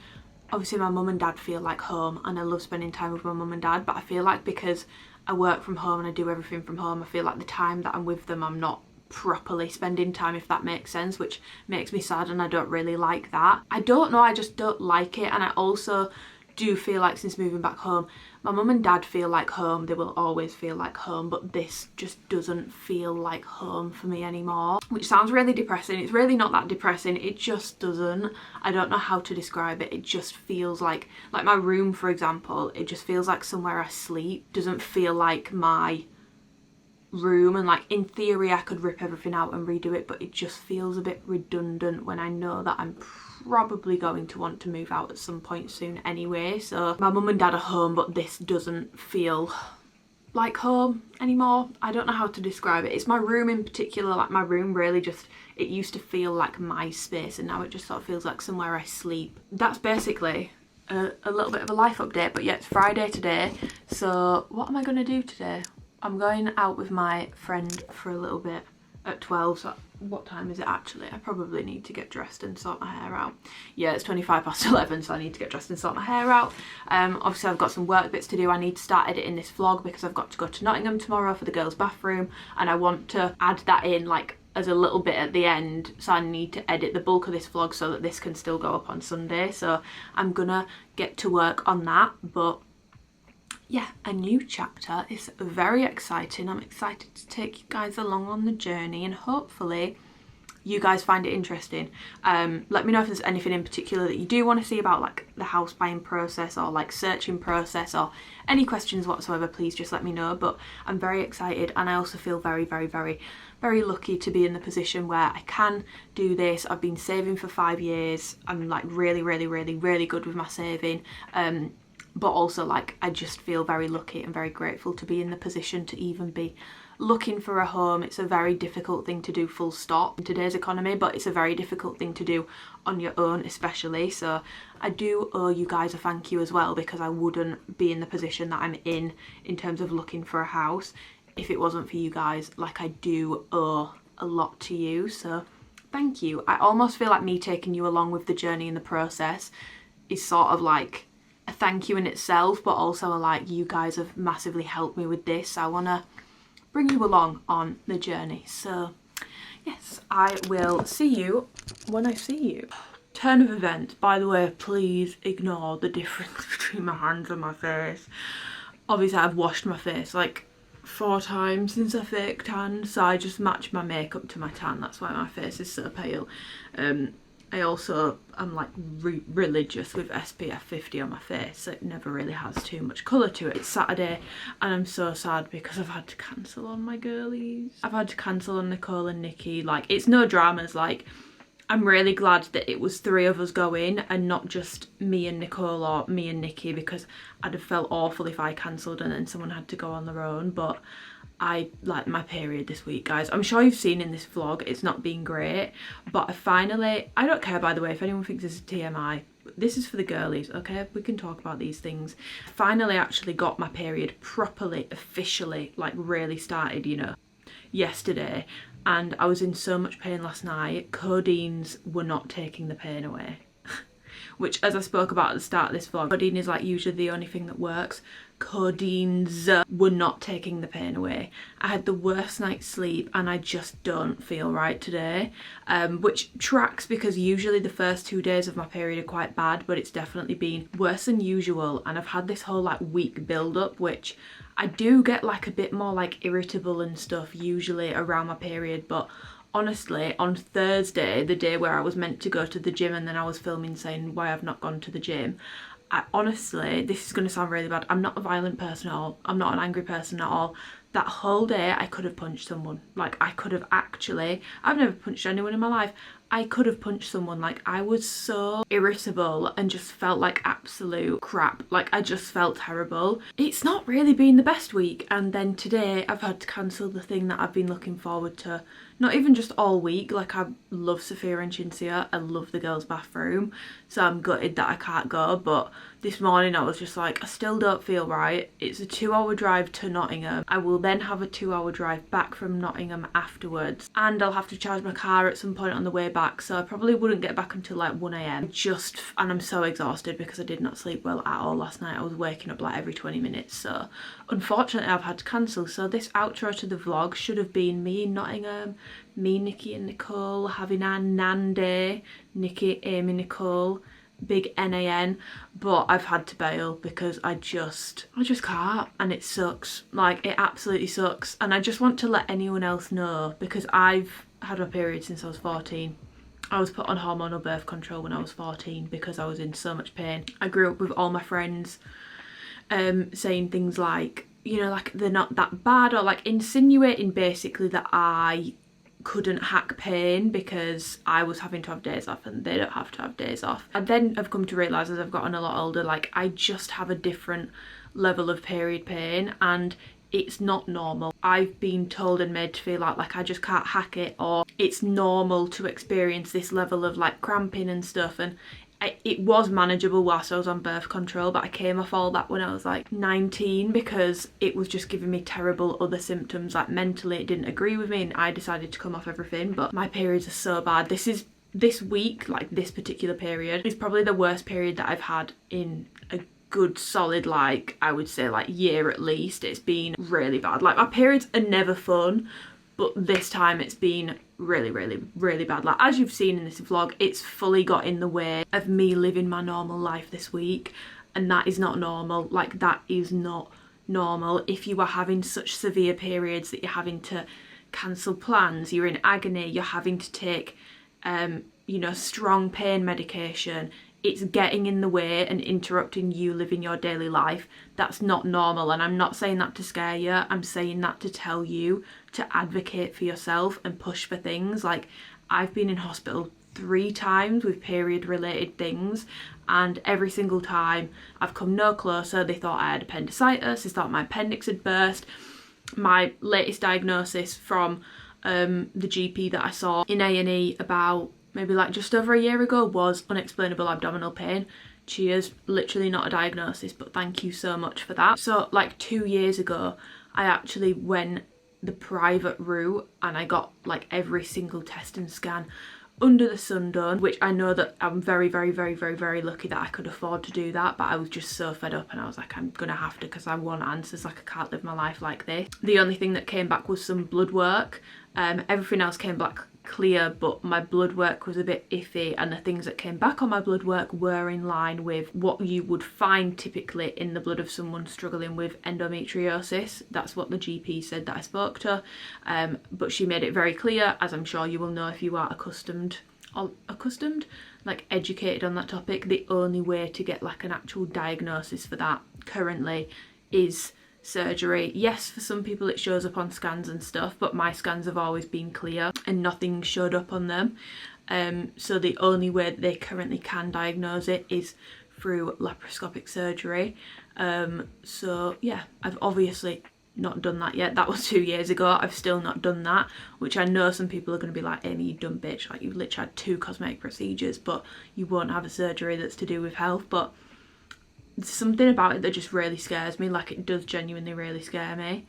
obviously my mum and dad feel like home, and I love spending time with my mum and dad, but I feel like because I work from home and I do everything from home, I feel like the time that I'm with them I'm not properly spending time, if that makes sense, which makes me sad, and I don't really like that. I don't know, I just don't like it. And I also do feel like since moving back home, my mum and dad feel like home. They will always feel like home, but this just doesn't feel like home for me anymore, which sounds really depressing. It's really not that depressing, it just doesn't. I don't know how to describe it. It just feels like my room, for example, it just feels like somewhere I sleep. Doesn't feel like my room, and like in theory I could rip everything out and redo it, but it just feels a bit redundant when I know that I'm probably going to want to move out at some point soon anyway. So my mum and dad are home, but this doesn't feel like home anymore. I don't know how to describe it. It's my room in particular. Like my room really just, it used to feel like my space, and now it just sort of feels like somewhere I sleep. That's basically a little bit of a life update. But yeah, it's Friday today, so what am I going to do today? I'm going out with my friend for a little bit at 12, so what time is it actually? I probably need to get dressed and sort my hair out. Yeah, it's 11:25, so I need to get dressed and sort my hair out. Obviously I've got some work bits to do. I need to start editing this vlog because I've got to go to Nottingham tomorrow for the girls' bathroom, and I want to add that in like as a little bit at the end, so I need to edit the bulk of this vlog so that this can still go up on Sunday. So I'm gonna get to work on that. But yeah, a new chapter is very exciting. I'm excited to take you guys along on the journey, and hopefully you guys find it interesting. Let me know if there's anything in particular that you do want to see about like the house buying process or like searching process, or any questions whatsoever. Please just let me know. But I'm very excited, and I also feel very lucky to be in the position where I can do this. I've been saving for 5 years. I'm like really good with my saving. But also like I just feel very lucky and very grateful to be in the position to even be looking for a home. It's a very difficult thing to do, full stop, in today's economy, but it's a very difficult thing to do on your own especially. So I do owe you guys a thank you as well, because I wouldn't be in the position that I'm in terms of looking for a house if it wasn't for you guys. Like, I do owe a lot to you, so thank you. I almost feel like me taking you along with the journey and the process is sort of like a thank you in itself, but also like, you guys have massively helped me with this. I want to bring you along on the journey. So yes, I will see you when I see you. Turn of events. By the way, please ignore the difference between my hands and my face. Obviously I've washed my face like 4 times since I fake tan, so I just match my makeup to my tan. That's why my face is so pale. I also am like religious with SPF 50 on my face, so it never really has too much colour to it. It's Saturday and I'm so sad because I've had to cancel on my girlies. I've had to cancel on Nicole and Nikki. Like, it's no dramas. Like, I'm really glad that it was 3 of us going and not just me and Nicole or me and Nikki, because I'd have felt awful if I cancelled and then someone had to go on their own. But I like my period this week, guys. I'm sure you've seen in this vlog it's not been great, but I don't care, by the way, if anyone thinks this is TMI, this is for the girlies, okay? We can talk about these things. I finally actually got my period properly, officially, like really started, you know, yesterday, and I was in so much pain last night. Codeines were not taking the pain away. Which, as I spoke about at the start of this vlog, codeine is like usually the only thing that works. Codeines were not taking the pain away. I had the worst night's sleep and I just don't feel right today, which tracks because usually the first 2 days of my period are quite bad, but it's definitely been worse than usual, and I've had this whole like week build up, which I do get like a bit more like irritable and stuff usually around my period. But honestly, on Thursday, the day where I was meant to go to the gym and then I was filming saying why I've not gone to the gym, I honestly, this is going to sound really bad, I'm not a violent person at all. I'm not an angry person at all. That whole day I could have punched someone. Like, I could have actually, I've never punched anyone in my life. I could have punched someone. Like, I was so irritable and just felt like absolute crap. Like, I just felt terrible. It's not really been the best week, and then today I've had to cancel the thing that I've been looking forward to. Not even just all week. Like, I love Sophia and Chintzia. I love the girls' bathroom, so I'm gutted that I can't go. But this morning I was just like, I still don't feel right. It's a 2-hour drive to Nottingham. I will then have a 2-hour drive back from Nottingham afterwards, and I'll have to charge my car at some point on the way back, so I probably wouldn't get back until like 1 AM. And I'm so exhausted because I did not sleep well at all last night. I was waking up like every 20 minutes, so unfortunately I've had to cancel. So this outro to the vlog should have been me in Nottingham, me, Nikki and Nicole having our Nan day. Nikki, Amy, Nicole, big NAN, but I've had to bail because I just can't, and it sucks. Like, it absolutely sucks. And I just want to let anyone else know, because I've had my period since I was 14. I was put on hormonal birth control when I was 14 because I was in so much pain. I grew up with all my friends saying things like, you know, like they're not that bad, or like insinuating basically that I couldn't hack pain because I was having to have days off and they don't have to have days off. And then I've come to realise as I've gotten a lot older, like, I just have a different level of period pain and it's not normal. I've been told and made to feel like I just can't hack it, or it's normal to experience this level of like cramping and stuff, and it was manageable whilst I was on birth control, but I came off all that when I was like 19 because it was just giving me terrible other symptoms. Like, mentally it didn't agree with me and I decided to come off everything. But my periods are so bad. This week, like this particular period, is probably the worst period that I've had in a good solid, like, I would say like year at least. It's been really bad. Like, my periods are never fun, but this time it's been really, really, really bad. Like, as you've seen in this vlog, it's fully got in the way of me living my normal life this week, and that is not normal. Like, that is not normal. If you are having such severe periods that you're having to cancel plans, you're in agony, you're having to take you know, strong pain medication, it's getting in the way and interrupting you living your daily life. That's not normal, and I'm not saying that to scare you. I'm saying that to tell you to advocate for yourself and push for things. Like, I've been in hospital 3 times with period related things, and every single time I've come no closer. They thought I had appendicitis, they thought my appendix had burst. My latest diagnosis from the GP that I saw in A&E about maybe like just over a year ago was unexplainable abdominal pain. Cheers, literally not a diagnosis, but thank you so much for that. So like 2 years ago I actually went the private route and I got like every single test and scan under the sun done, which I know that I'm very, very, very, very, very lucky that I could afford to do that, but I was just so fed up and I was like, I'm gonna have to, because I want answers. Like, I can't live my life like this. The only thing that came back was some blood work. Everything else came back clear, but my blood work was a bit iffy, and the things that came back on my blood work were in line with what you would find typically in the blood of someone struggling with endometriosis. That's what the GP said that I spoke to, but she made it very clear, as I'm sure you will know if you are like educated on that topic, the only way to get like an actual diagnosis for that currently is surgery. Yes, for some people it shows up on scans and stuff, but my scans have always been clear and nothing showed up on them. So the only way that they currently can diagnose it is through laparoscopic surgery. So yeah, I've obviously not done that yet. That was 2 years ago. I've still not done that, which I know some people are going to be like, Amy, you dumb bitch, like you've literally had 2 cosmetic procedures but you won't have a surgery that's to do with health. But there's something about it that just really scares me. Like, it does genuinely really scare me.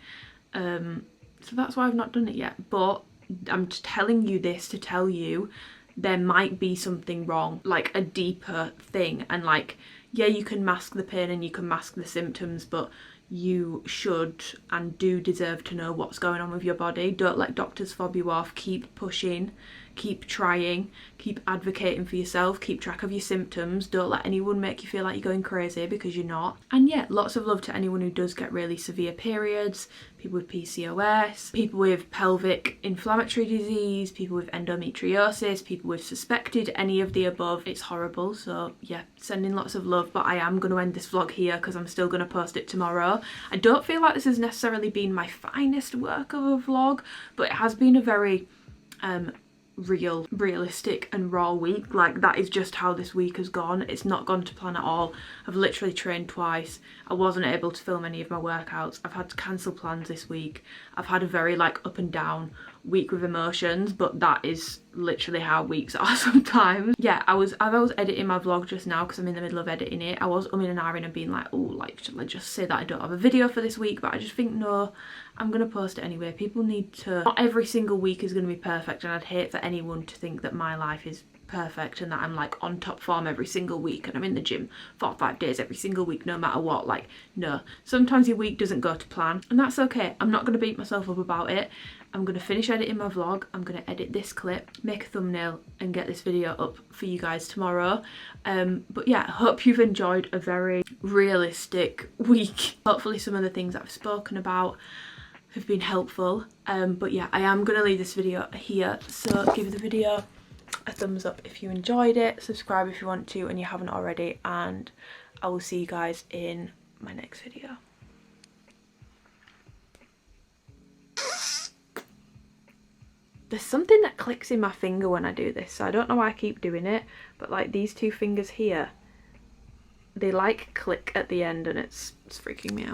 So that's why I've not done it yet. But I'm just telling you this to tell you there might be something wrong, like a deeper thing. And like, yeah, you can mask the pain and you can mask the symptoms, but you should and do deserve to know what's going on with your body. Don't let doctors fob you off. Keep pushing, keep trying, keep advocating for yourself, keep track of your symptoms. Don't let anyone make you feel like you're going crazy, because you're not. And yeah, lots of love to anyone who does get really severe periods, people with PCOS, people with pelvic inflammatory disease, people with endometriosis, people with suspected any of the above. It's horrible. So yeah, sending lots of love. But I am going to end this vlog here because I'm still going to post it tomorrow. I don't feel like this has necessarily been my finest work of a vlog, but it has been a very realistic and raw week. Like, that is just how this week has gone. It's not gone to plan at all. I've literally trained twice. I wasn't able to film any of my workouts. I've had to cancel plans this week. I've had a very like up and down week with emotions, but that is literally how weeks are sometimes. Yeah, as I was editing my vlog just now, because I'm in the middle of editing it, I was umming and ahhing and being like, oh, like, should I just say that I don't have a video for this week? But I just think, no, I'm gonna post it anyway. People need to, not every single week is gonna be perfect, and I'd hate for anyone to think that my life is perfect and that I'm like on top form every single week and I'm in the gym 4 or 5 days every single week no matter what. Like, no, sometimes your week doesn't go to plan, and that's okay. I'm not going to beat myself up about it. I'm going to finish editing my vlog, I'm going to edit this clip, make a thumbnail and get this video up for you guys tomorrow. But yeah, I hope you've enjoyed a very realistic week. Hopefully some of the things that I've spoken about have been helpful. But yeah, I am going to leave this video here, so give the video a thumbs up if you enjoyed it, subscribe if you want to and you haven't already, and I will see you guys in my next video. There's something that clicks in my finger when I do this, so I don't know why I keep doing it, but like these 2 fingers here, they like click at the end and it's freaking me out.